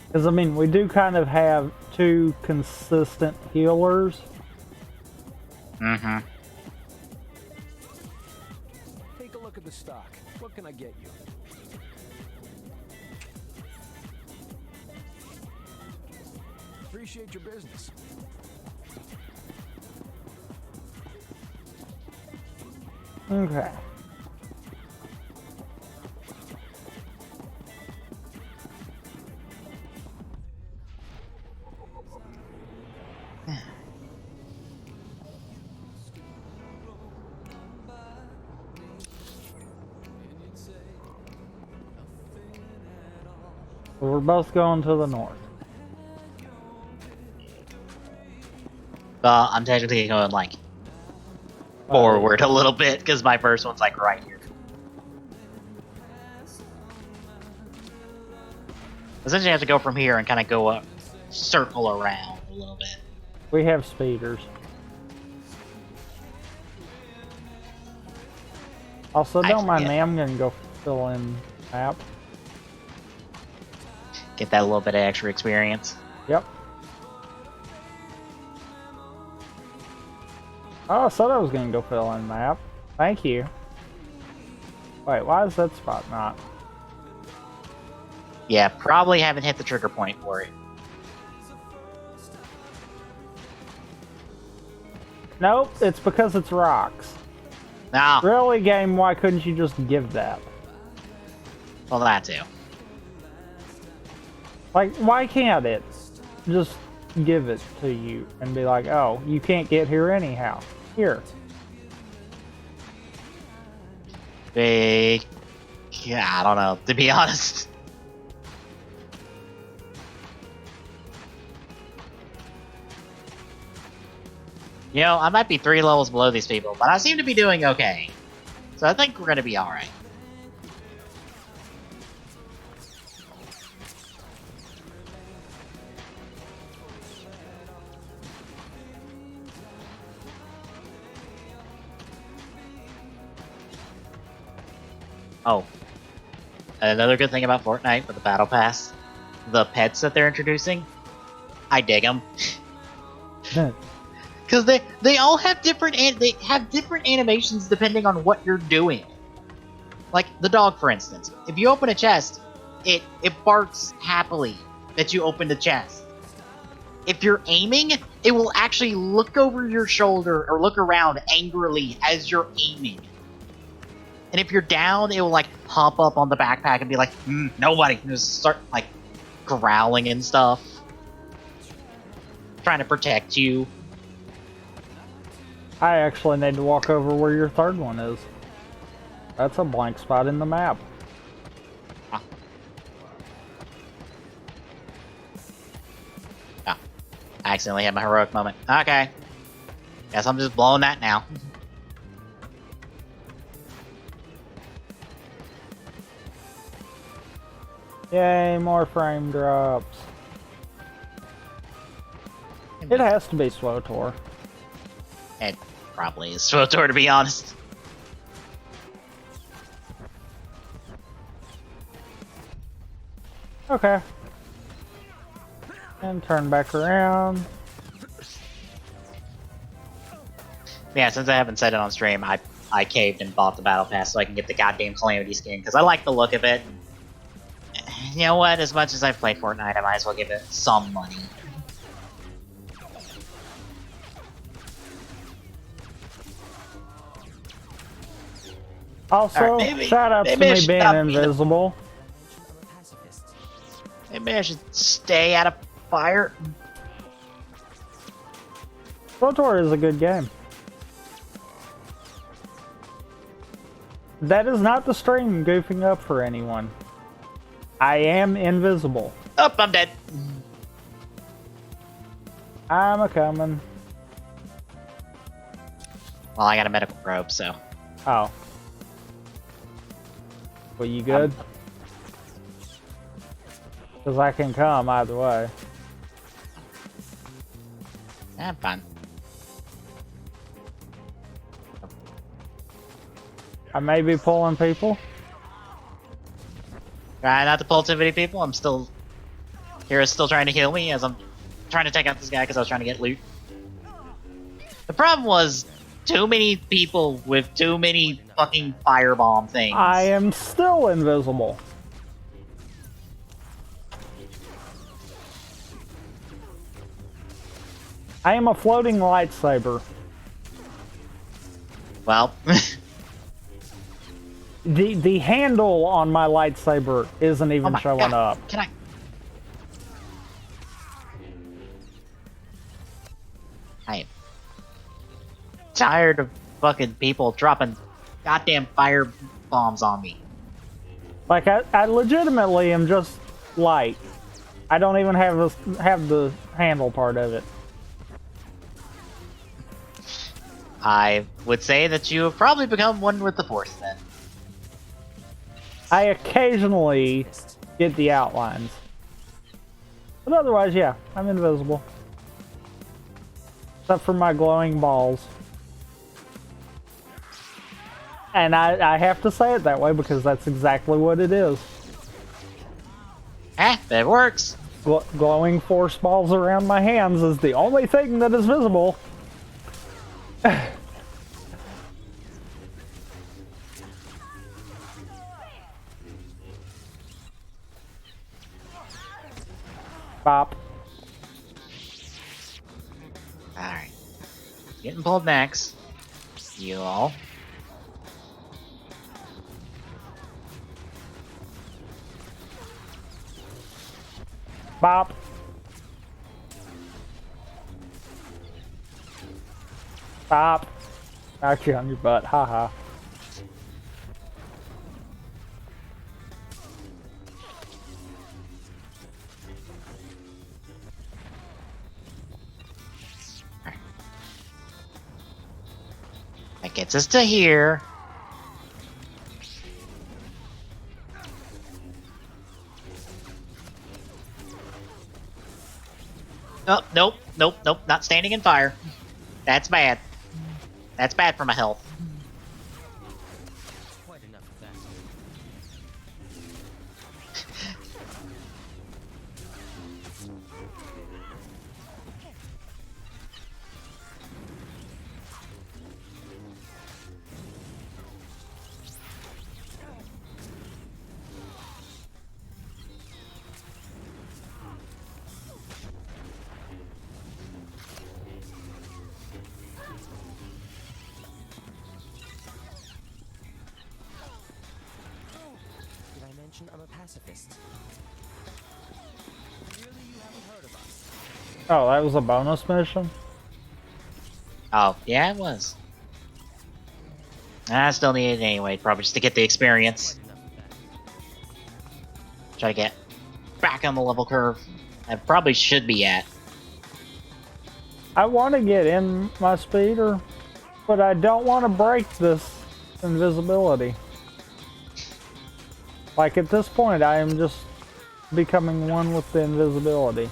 Because, I mean, we do kind of have two consistent healers. Mm-hmm. Take a look at the stock. What can I get you? appreciate your business. Okay. We're both going to the north. I'm technically going like forward a little bit because my first one's like right here. Essentially, I have to go from here and kind of go up, circle around a little bit. We have speeders. Also, don't mind me. I'm gonna go fill in map. Get that little bit of extra experience. Yep. Oh, I said I was gonna go fill in map. Thank you. Wait, why is that spot not? Yeah, probably haven't hit the trigger point for it. Nope, it's because it's rocks. No. Really, game, why couldn't you just give that? Well, that too. Like, why can't it just give it to you and be like, oh, you can't get here anyhow. Here. Big. Yeah, I don't know, to be honest. You know, I might be 3 levels below these people, but I seem to be doing okay. So I think we're gonna be alright. Oh. Another good thing about Fortnite with the Battle Pass, the pets that they're introducing, I dig them. Because they all have different animations depending on what you're doing. Like the dog, for instance. If you open a chest, it barks happily that you opened the chest. If you're aiming, it will actually look over your shoulder or look around angrily as you're aiming. And if you're down, it will like hop up on the backpack and be like, nobody. And just start like growling and stuff. Trying to protect you. I actually need to walk over where your third one is. That's a blank spot in the map. Ah. Oh. I accidentally had my heroic moment. Okay. Guess I'm just blowing that now. Yay, more frame drops. It has to be SWTOR. It probably is SWTOR, to be honest. Okay. And turn back around. Yeah, since I haven't said it on stream, I caved and bought the Battle Pass so I can get the goddamn Calamity skin, because I like the look of it. You know what? As much as I've played Fortnite, I might as well give it some money. Also, right, shout out to me being invisible. Maybe I should stay out of fire. SWTOR is a good game. That is not the stream goofing up for anyone. I am invisible. Oh, I'm dead. I'm a-coming. Well, I got a medical probe, so. Oh. Well, you good? Because I can come either way. Yeah, I'm fine. I may be pulling people. Try not to pull too many people. I'm still... Kira's still trying to kill me as I'm trying to take out this guy because I was trying to get loot. The problem was too many people with too many fucking firebomb things. I am still invisible. I am a floating lightsaber. Well, The handle on my lightsaber isn't even my showing God. up. Can I? I am tired of fucking people dropping goddamn fire bombs on me. Like I legitimately am just light. I don't even have the handle part of it. I would say that you have probably become one with the Force then. I occasionally get the outlines. But otherwise, yeah, I'm invisible. Except for my glowing balls. And I have to say it that way because that's exactly what it is. That works. Glowing force balls around my hands is the only thing that is visible. Bop. Alright. Getting pulled next. You all. Bop. Bop. Knock you on your butt. Haha. That gets us to here. Oh, nope, not standing in fire. That's bad. That's bad for my health. Quite enough of that. Did I mention I'm a pacifist? Clearly you haven't heard of us. Oh, that was a bonus mission? Oh, yeah, it was. I still need it anyway, probably just to get the experience. Quite enough of that. Try to get back on the level curve. I probably should be at. I want to get in my speeder, but I don't want to break this invisibility. Like at this point, I am just becoming one with the invisibility.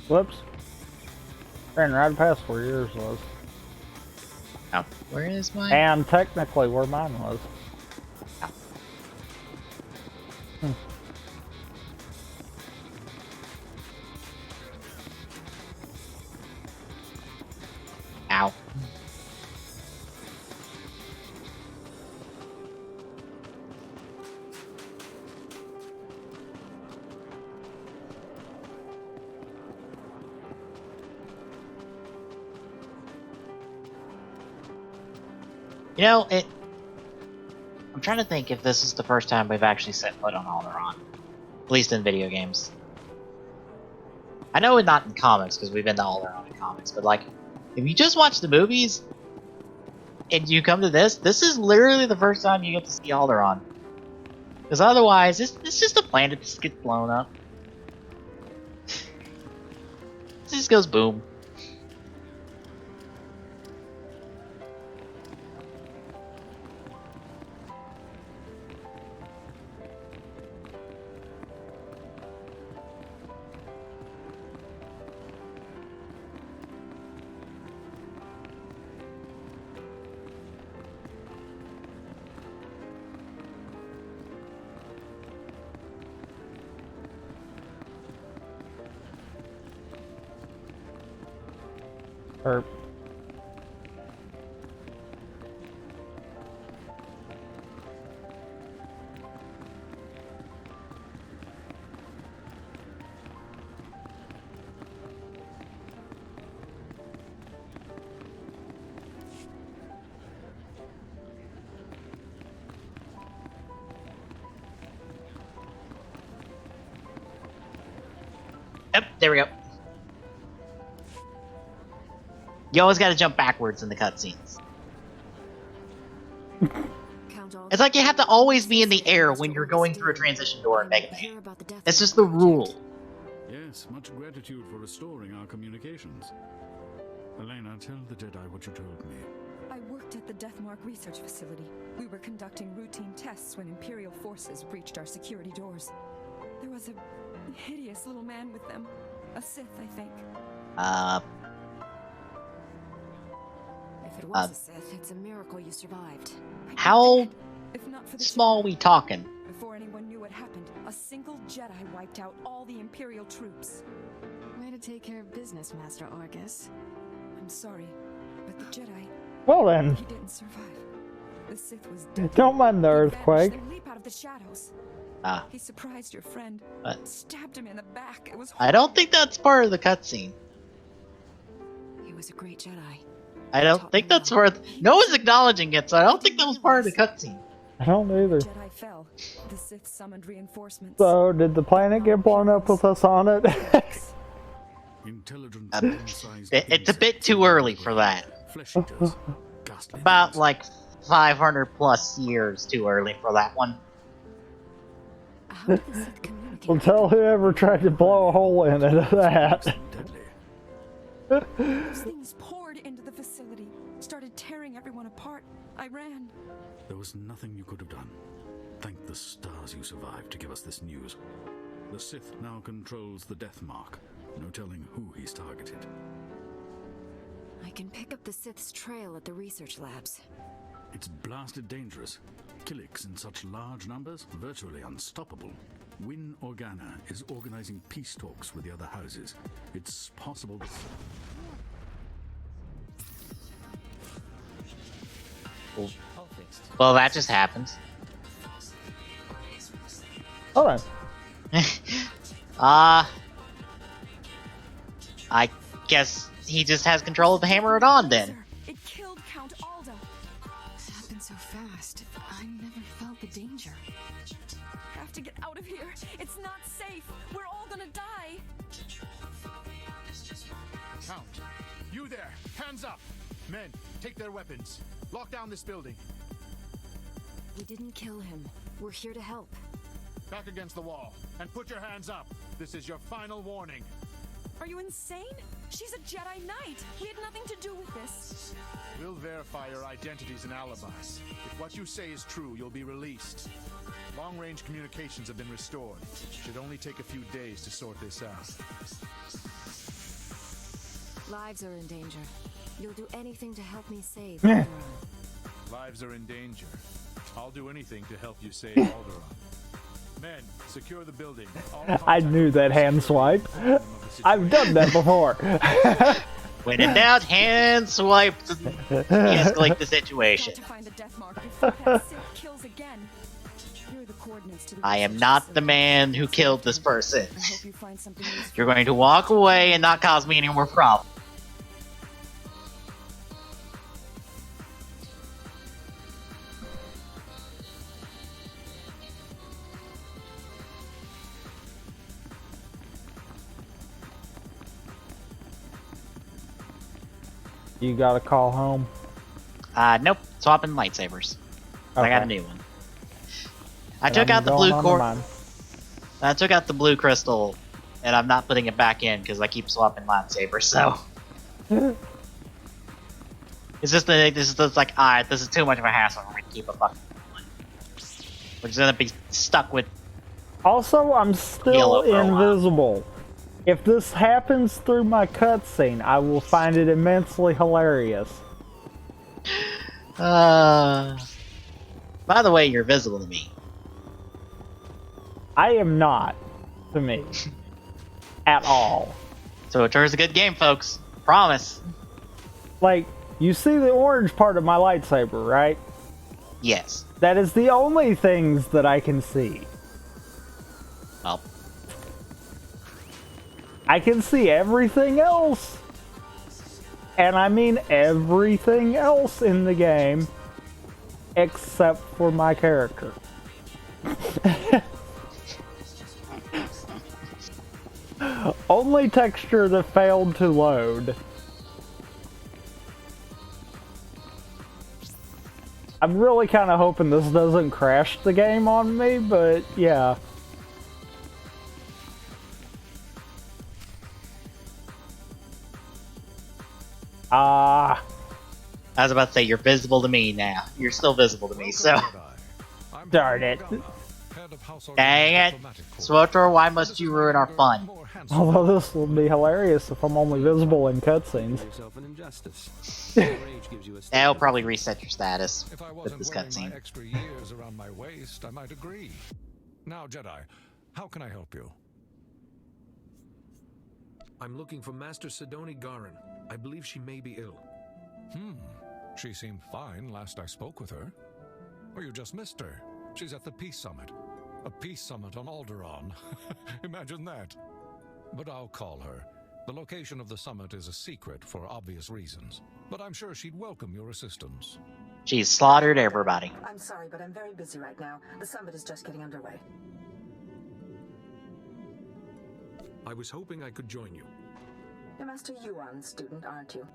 Whoops. Ran right past where yours was. Oh, where is mine? And technically where mine was. Ow. You know, I'm trying to think if this is the first time we've actually set foot on Alderaan. At least in video games. I know not in comics, because we've been to Alderaan in comics, but like, if you just watch the movies, and you come to this is literally the first time you get to see Alderaan. Because otherwise, it's just a planet that just gets blown up. just goes boom. Or Yep, there we go. You always gotta jump backwards in the cutscenes. It's like you have to always be in the air when you're going through a transition door in Mega Man. It's just the rule. Yes, much gratitude for restoring our communications. Elena, tell the Jedi what you told me. I worked at the Deathmark research facility. We were conducting routine tests when Imperial forces breached our security doors. There was a hideous little man with them. A Sith, I think. If it was a Sith, it's a miracle you survived. How If not for the small we talking? Before anyone knew what happened, a single Jedi wiped out all the Imperial troops. Way to take care of business, Master Orcus. I'm sorry, but the Jedi... well then, He didn't survive. The Sith was dead. don't mind the He earthquake. vanished, then leap out of the shadows. Ah. He surprised your friend. What? Stabbed him in the back. It was I don't think that's part of the cutscene. He was a great Jedi. I don't think that's worth. No one's acknowledging it, so I don't think that was part of the cutscene. I don't either. Jedi fell. The Sith summoned reinforcements. So, did the planet get blown up with us on it? Intelligent, It's a bit too early for that. flesh eaters, ghastly About things. like 500 plus years too early for that one. How did the Sith communicate? Well, tell whoever tried to blow a hole in it of that. Deadly. Those things poured into the facility, started tearing everyone apart. I ran. There was nothing you could have done. Thank the stars you survived to give us this news. The Sith now controls the Death Mark. No telling who he's targeted. I can pick up the Sith's trail at the research labs. It's blasted dangerous. Killiks in such large numbers, virtually unstoppable. Win Organa is organizing peace talks with the other houses. It's possible. Well, that just happened. Hold on. I guess he just has control of the hammer at on then. It killed Count Aldo. It happened so fast. I never felt the danger. Have to get out of here. It's not safe. We're all gonna die. Count, you there, hands up. Men, take their weapons. Lock down this building. We didn't kill him. We're here to help. Back against the wall, and put your hands up. This is your final warning. Are you insane? She's a Jedi Knight. We had nothing to do with this. We'll verify your identities and alibis. If what you say is true, you'll be released. Long-range communications have been restored. Should only take a few days to sort this out. Lives are in danger. You'll do anything to help me save Yeah. Alderaan. Lives are in danger. I'll do anything to help you save Alderaan. Men, secure the building. I knew that hand swipe. I've done that before. When in doubt, hand swipe to de-escalate the situation. Got to find the death mark before that Sith kills again. Here are the coordinates to the I am research not the facility. man who killed this person. I hope you find something useful. You're going to walk away and not cause me any more problems. You gotta call home. Nope. Swapping lightsabers. I got a Okay. new one. I And took I'm out the going blue on to core. mine. I took out the blue crystal and I'm not putting it back in because I keep swapping lightsabers. So it's just like, alright, this is too much of a hassle for me to keep a fucking one. We're just gonna be stuck with. Also, I'm still invisible. If this happens through my cutscene, I will find it immensely hilarious. By the way, you're visible to me. I am not, to me. At all. So it turns a good game, folks. Promise. Like, you see the orange part of my lightsaber, right? Yes. That is the only things that I can see. Well. I can see everything else. And I mean everything else in the game. Except for my character. Only texture that failed to load. I'm really kind of hoping this doesn't crash the game on me, but yeah. I was about to say, you're visible to me now. You're still visible to me, so. Darn it. Dang it. Swotor, why must you ruin our fun? Although this will be hilarious if I'm only visible in cutscenes. That'll probably reset your status with this cutscene. Extra years around my waist, I might agree. Now, Jedi, how can I help you? I'm looking for Master Sidoni Garin. I believe she may be ill. She seemed fine last I spoke with her. Or you just missed her. She's at the Peace Summit. A peace summit on Alderaan. Imagine that. But I'll call her. The location of the summit is a secret for obvious reasons. But I'm sure she'd welcome your assistance. She's slaughtered everybody. I'm sorry, but I'm very busy right now. The summit is just getting underway. I was hoping I could join you. You're Master Yuan's student, aren't you?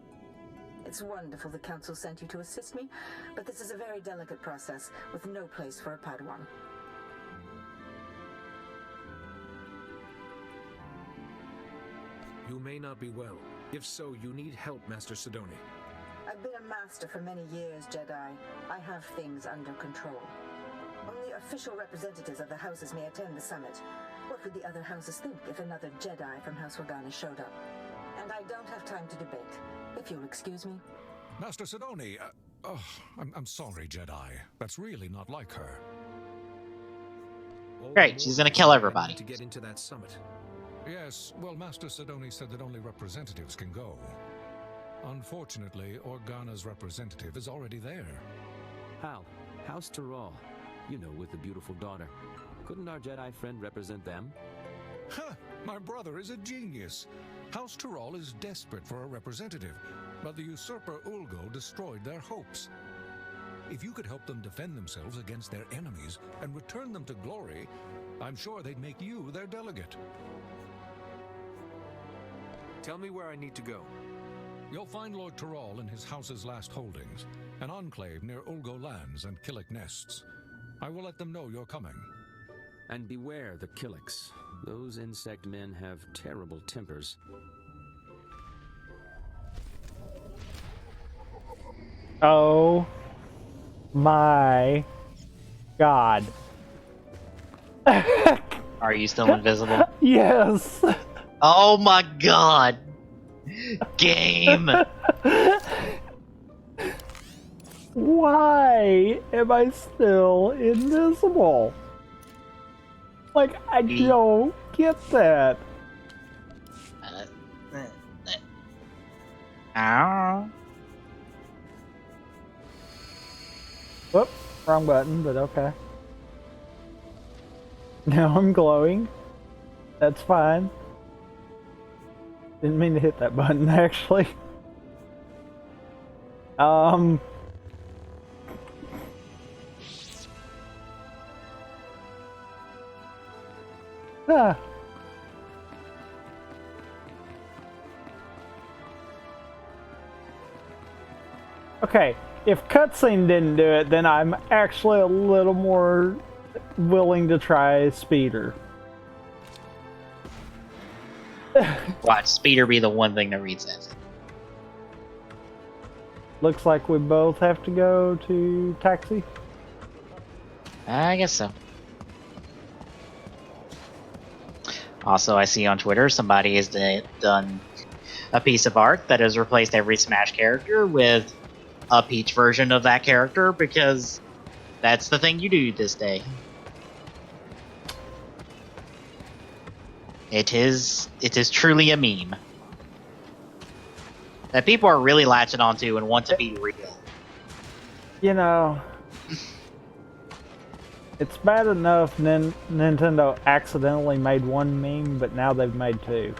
It's wonderful the Council sent you to assist me, but this is a very delicate process with no place for a Padawan. You may not be well. If so, you need help, Master Sidoni. I've been a master for many years, Jedi. I have things under control. Only official representatives of the houses may attend the summit. What would the other houses think if another Jedi from House Organa showed up? And I don't have time to debate. If you'll excuse me. Master Sidoni, I'm sorry, Jedi. That's really not like her. Great, she's gonna kill everybody. To get into that summit. Yes, well, Master Sidoni said that only representatives can go. Unfortunately, Organa's representative is already there. How? House Tyrrell. You know, with the beautiful daughter. Couldn't our Jedi friend represent them? Ha! My brother is a genius. House Tyrrell is desperate for a representative, but the usurper Ulgo destroyed their hopes. If you could help them defend themselves against their enemies and return them to glory, I'm sure they'd make you their delegate. Tell me where I need to go. You'll find Lord Tyrrell in his house's last holdings, an enclave near Ulgo lands and Killik nests. I will let them know you're coming. And beware the Killiks. Those insect men have terrible tempers. Oh my God. Are you still invisible? Yes. Oh my God. Game. Why am I still invisible? Like, I don't get that. Ow. Whoop, wrong button, but okay. Now I'm glowing. That's fine. Didn't mean to hit that button, actually. Ah. Okay, if cutscene didn't do it, then I'm actually a little more willing to try speeder. Watch speeder be the one thing that resets it. Looks like we both have to go to taxi. I guess so. Also, I see on Twitter somebody has done a piece of art that has replaced every Smash character with a Peach version of that character because that's the thing you do this day. It is truly a meme that people are really latching onto and want to be real. You know, it's bad enough Nintendo accidentally made one meme, but now they've made two.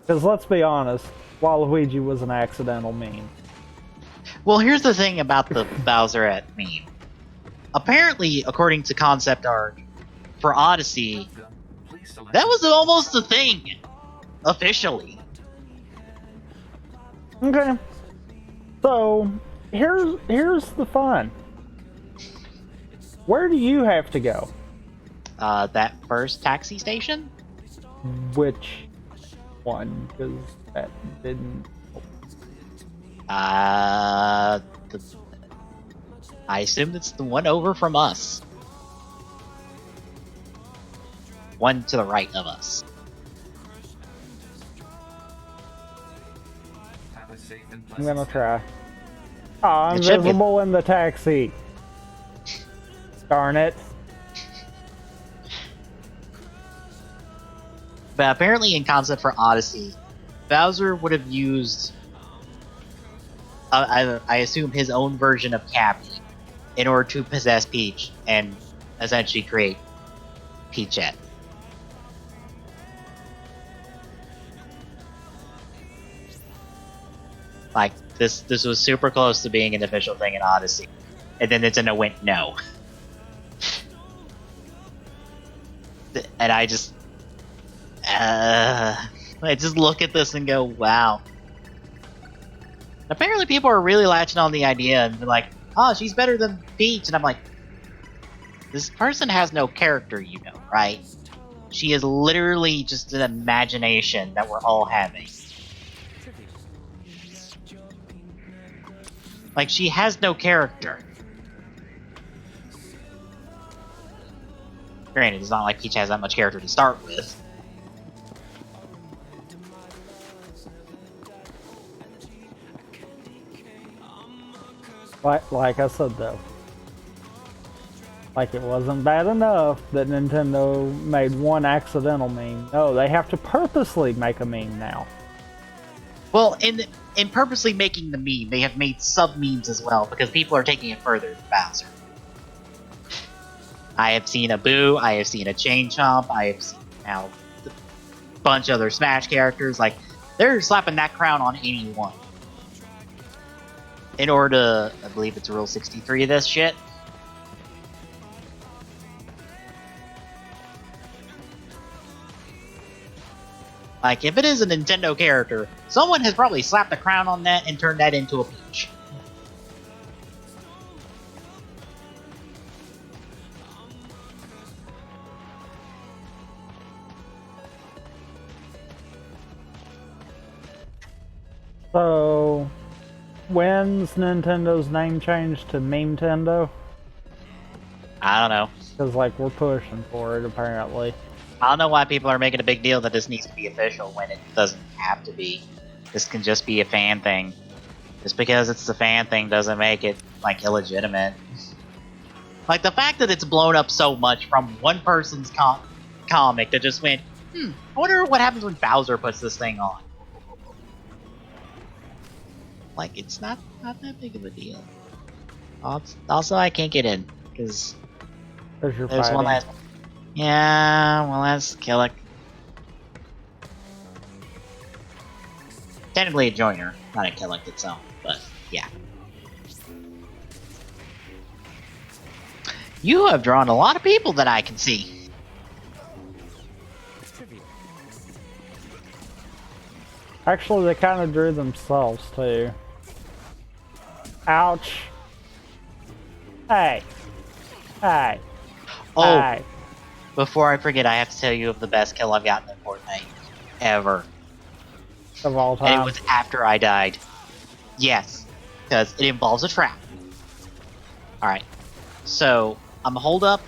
Because let's be honest, Waluigi was an accidental meme. Well, here's the thing about the Bowserette meme. Apparently, according to concept art for Odyssey, that was almost a thing. Officially. Okay. So, here's the fun. Where do you have to go? That first taxi station? Which one? Because that didn't... I assume it's the one over from us. One to the right of us. I'm gonna try. Oh, I'm visible in the taxi. Darn it. But apparently in concept for Odyssey, Bowser would have used, I assume, his own version of Cappy in order to possess Peach and essentially create Peachette. Like, this was super close to being an official thing in Odyssey. And then Nintendo went, no. And I just look at this and go, wow. Apparently people are really latching on the idea and they're like, oh, she's better than Peach. And I'm like, this person has no character, you know, right? She is literally just an imagination that we're all having. Like, she has no character. Granted, it's not like Peach has that much character to start with. Like I said though, like it wasn't bad enough that Nintendo made one accidental meme. No, they have to purposely make a meme now. Well, in purposely making the meme, they have made sub-memes as well, because people are taking it further than Bowser. I have seen a Boo, I have seen a Chain Chomp, I have seen now a bunch of other Smash characters. Like, they're slapping that crown on anyone. In order to, I believe it's Rule 63 of this shit. Like, if it is a Nintendo character, someone has probably slapped a crown on that and turned that into a Peach. So, when's Nintendo's name changed to Meme-tendo? I don't know. Because, like, we're pushing for it, apparently. I don't know why people are making a big deal that this needs to be official when it doesn't have to be. This can just be a fan thing. Just because it's a fan thing doesn't make it, like, illegitimate. Like, the fact that it's blown up so much from one person's comic that just went, I wonder what happens when Bowser puts this thing on. Like, it's not that big of a deal. Also, I can't get in, because there's one last... Yeah, well, that's Killick. Technically a joiner, not a Killick itself, but yeah. You have drawn a lot of people that I can see. Actually, they kind of drew themselves, too. Ouch. Hey. Hey. Oh. Hey. Before I forget, I have to tell you of the best kill I've gotten in Fortnite ever. Of all time. And it was after I died. Yes, because it involves a trap. Alright, so I'm holed up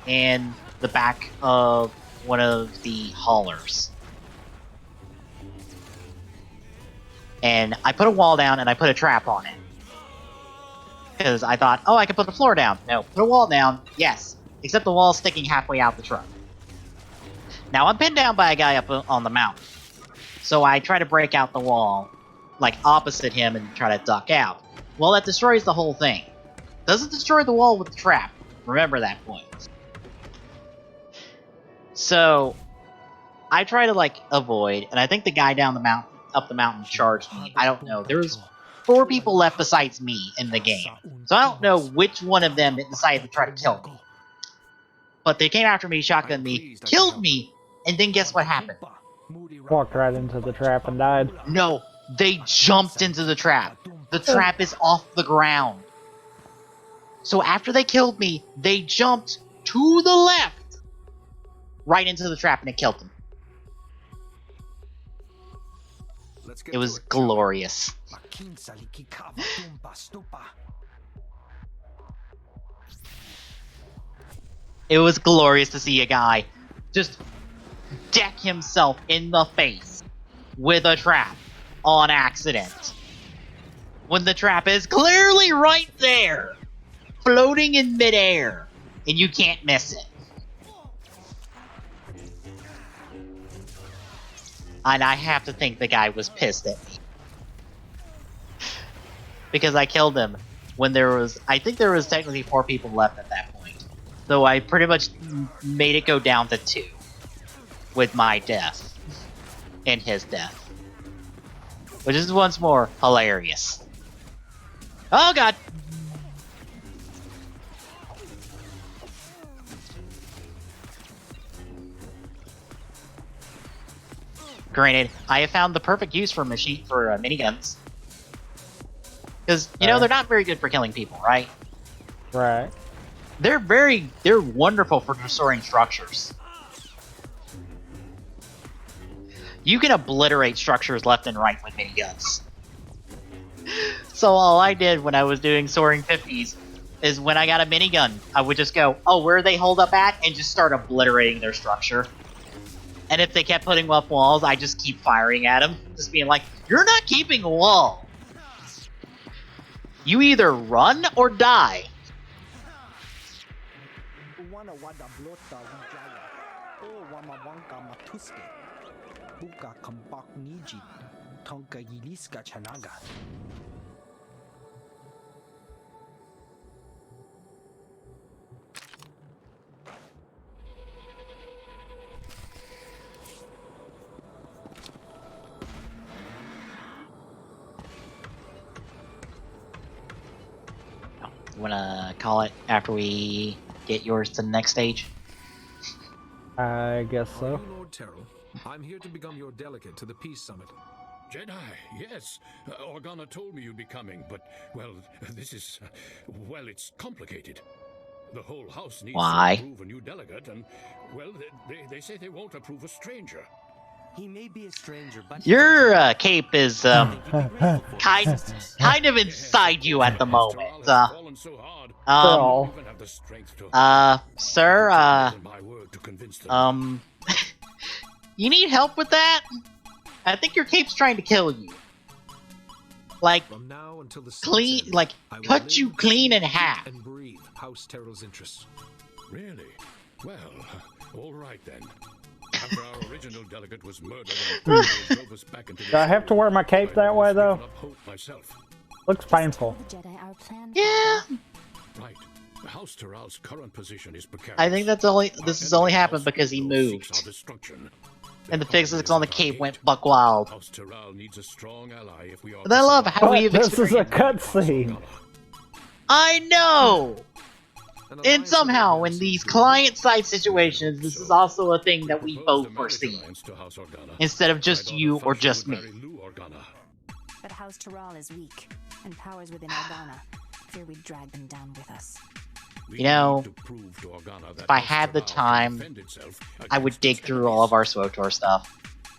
in the back of one of the haulers. And I put a wall down and I put a trap on it. Because I thought, oh, I can put the floor down. No, put a wall down. Yes, except the wall's sticking halfway out the truck. Now I'm pinned down by a guy up on the mountain. So I try to break out the wall, like opposite him, and try to duck out. Well, that destroys the whole thing. Doesn't destroy the wall with the trap. Remember that point. So I try to like avoid, and I think the guy down the mountain, up the mountain, charged me. I don't know. There was 4 people left besides me in the game, so I don't know which one of them decided to try to kill me. But they came after me, shotgunned me, killed me, and then guess what happened? Walked right into the trap and died. No, they jumped into the trap. The trap is off the ground. So after they killed me, they jumped to the left, right into the trap, and it killed them. It was glorious. It was glorious to see a guy just deck himself in the face with a trap on accident. When the trap is clearly right there, floating in midair, and you can't miss it. And I have to think the guy was pissed at me. Because I killed him when there was, I think there was technically 4 people left at that point. So I pretty much made it go down to 2. With my death. And his death. Which is once more hilarious. Oh god! Granted, I have found the perfect use for miniguns. Because, you know, they're not very good for killing people, right? Right. They're wonderful for destroying structures. You can obliterate structures left and right with miniguns. So all I did when I was doing soaring 50s is when I got a minigun, I would just go, oh, where are they holed up at? And just start obliterating their structure. And if they kept putting up walls, I just keep firing at them. Just being like, you're not keeping a wall. You either run or die. You wanna call it after we get yours to the next stage? I guess so. Lord Terrell, I'm here to become your delegate to the Peace Summit. Jedi, yes. Organa told me you'd be coming, but, well, this is... well, it's complicated. The whole house needs Why? to approve a new delegate, and, well, they say they won't approve a stranger. He may be a stranger, but Your cape is kind of inside you at the moment. Sir, you need help with that? I think your cape's trying to kill you. Like, clean, like, cut you clean in half. And breathe House Terrell's interests. Really? Well, all right then. After our original delegate was murdered and drove us back into Do I have to wear my cape that way, though? Looks painful. Yeah. Right. House Terrell's current position is precarious. I think that's only. This has only happened because he moved. And the physics on the cape went buck wild. House Terrell needs a strong ally if we are. But I love how we've This is a experienced. cutscene. I know. And somehow, in these client-side situations, this is also a thing that we both foresee. Instead of just you or just me. But House Terrell is weak, and powers within Organa. Fear we'd drag them down with us. You know, if I had the time, I would dig through all of our SWOTOR stuff.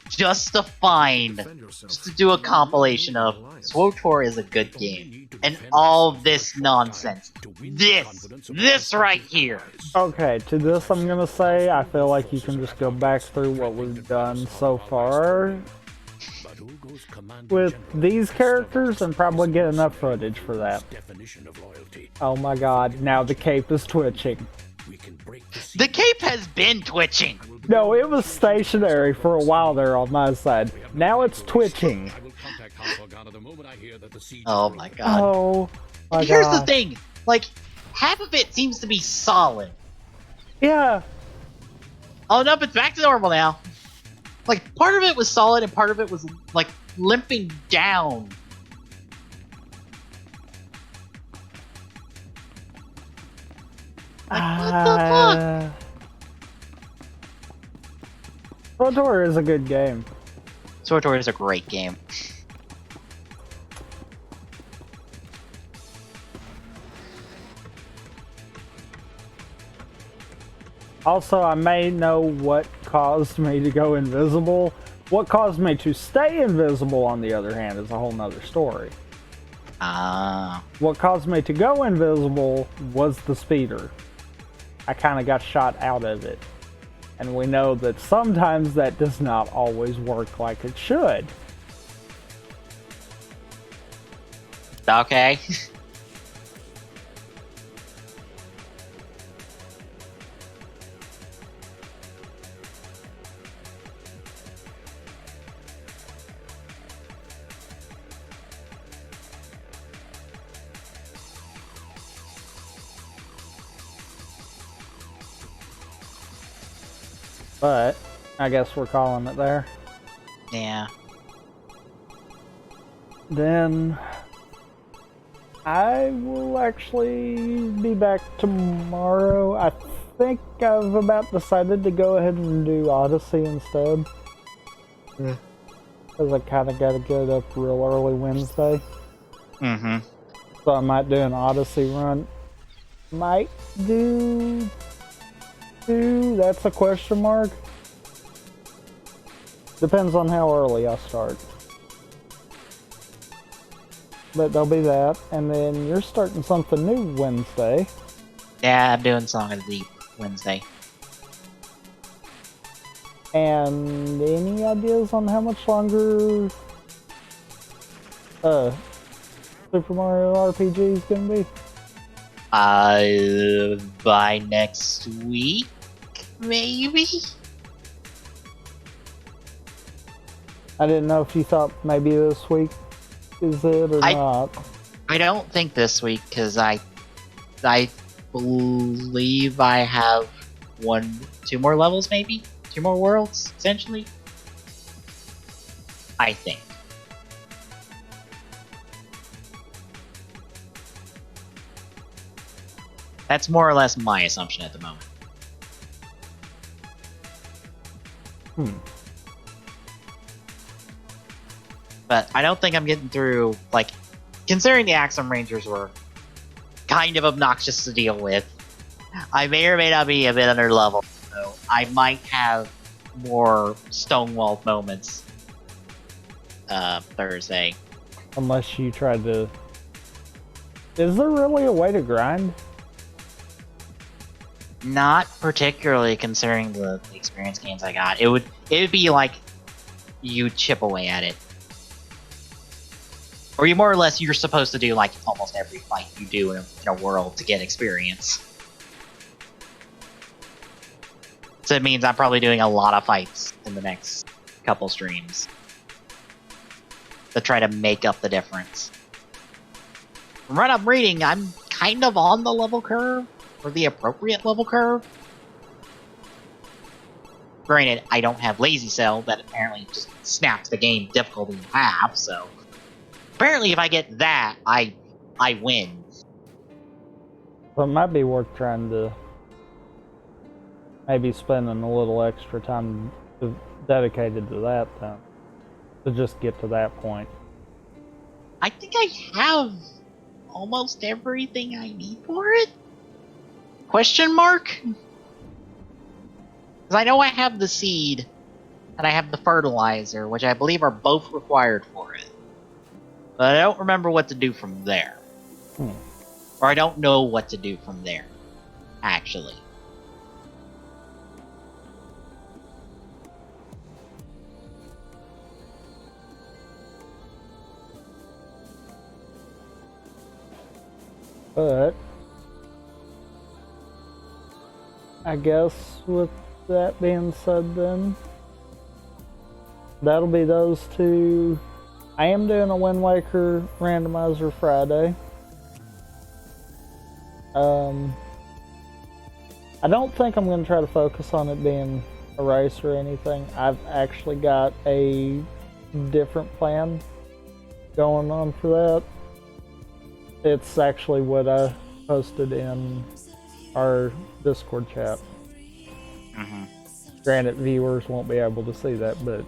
Just to do a compilation of SWOTOR is a good game. And all this nonsense. This right here. Okay, to this I'm gonna say, I feel like you can just go back through what we've done so far with these characters and probably get enough footage for that. Oh my god, now the cape is twitching. The cape has been twitching! No, it was stationary for a while there on my side. Now it's twitching. Oh my god. Oh my god. Here's the thing, like, half of it seems to be solid. Yeah. Oh no, it's back to normal now. Like, part of it was solid and part of it was, like, limping down. Like, what the fuck? SWOTOR is a good game. SWOTOR is a great game. Also, I may know what caused me to go invisible. What caused me to stay invisible, on the other hand, is a whole nother story. What caused me to go invisible was the speeder. I kind of got shot out of it. And we know that sometimes that does not always work like it should. Okay. But I guess we're calling it there. Yeah. Then I will actually be back tomorrow. I think I've about decided to go ahead and do Odyssey instead. Because I kind of got to get up real early Wednesday. Mm-hmm. So I might do an Odyssey run. Might do 2, that's a question mark. Depends on how early I start. But there'll be that, and then you're starting something new Wednesday. Yeah, I'm doing Song of the Deep Wednesday. And any ideas on how much longer Super Mario RPG is gonna be? By next week, maybe? I didn't know if you thought maybe this week is it or not. I don't think this week, because I believe I have 2 more levels, maybe? 2 more worlds, essentially? I think. That's more or less my assumption at the moment. But I don't think I'm getting through, like, considering the Axum Rangers were kind of obnoxious to deal with, I may or may not be a bit under level, so I might have more stonewalled moments Thursday. Unless you tried to... Is there really a way to grind? Not particularly, considering the experience gains I got. It would be like you chip away at it. Or you more or less, you're supposed to do like almost every fight you do in a world to get experience. So it means I'm probably doing a lot of fights in the next couple streams to try to make up the difference. From what I'm reading, I'm kind of on the level curve, or the appropriate level curve. Granted, I don't have Lazy Cell that apparently just snaps the game difficulty in half, so... Apparently if I get that, I win. So it might be worth trying to... maybe spending a little extra time dedicated to that then. To just get to that point. I think I have almost everything I need for it. Question mark? Because I know I have the seed, and I have the fertilizer, which I believe are both required for it. But I don't remember what to do from there. Or I don't know what to do from there, actually. But I guess with that being said, then that'll be those two. I am doing a Wind Waker randomizer Friday. I don't think I'm going to try to focus on it being a race or anything. I've actually got a different plan going on for that. It's actually what I posted in our Discord chat. Granted, viewers won't be able to see that, but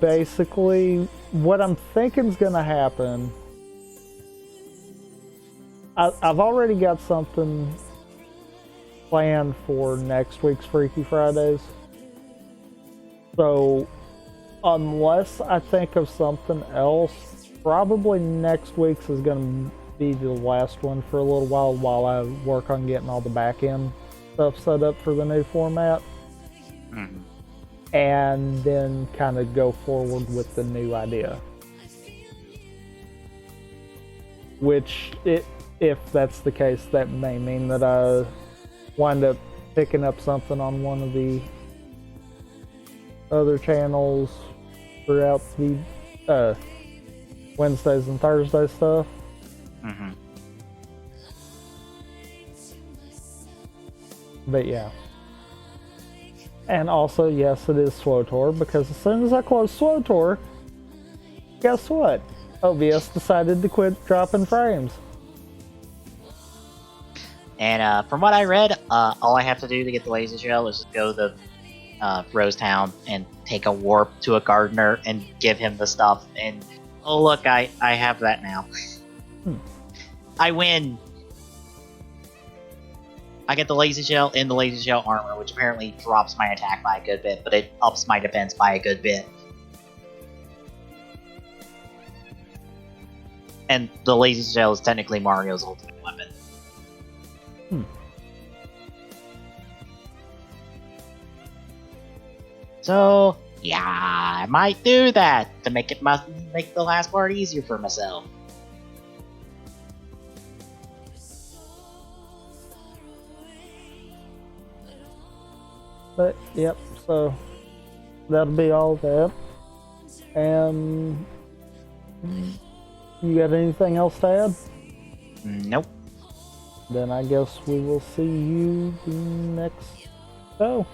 basically, what I'm thinking is going to happen, I've already got something planned for next week's Freaky Fridays. So, unless I think of something else, probably next week's is going to be the last one for a little while I work on getting all the back end stuff set up for the new format. And then kind of go forward with the new idea. Which, if that's the case, that may mean that I wind up picking up something on one of the other channels throughout the Wednesdays and Thursday stuff. But yeah. And also, yes, it is SWTOR, because as soon as I close SWTOR, guess what? OBS decided to quit dropping frames. And from what I read, all I have to do to get the laser shell is just go to Rosetown and take a warp to a gardener and give him the stuff. And oh look, I have that now. I win. I get the laser shell and the laser shell armor, which apparently drops my attack by a good bit, but it ups my defense by a good bit. And the laser shell is technically Mario's ultimate weapon. So, yeah, I might do that to make the last part easier for myself. But, yep, so that'll be all that. And you got anything else to add? Nope. Then I guess we will see you next show.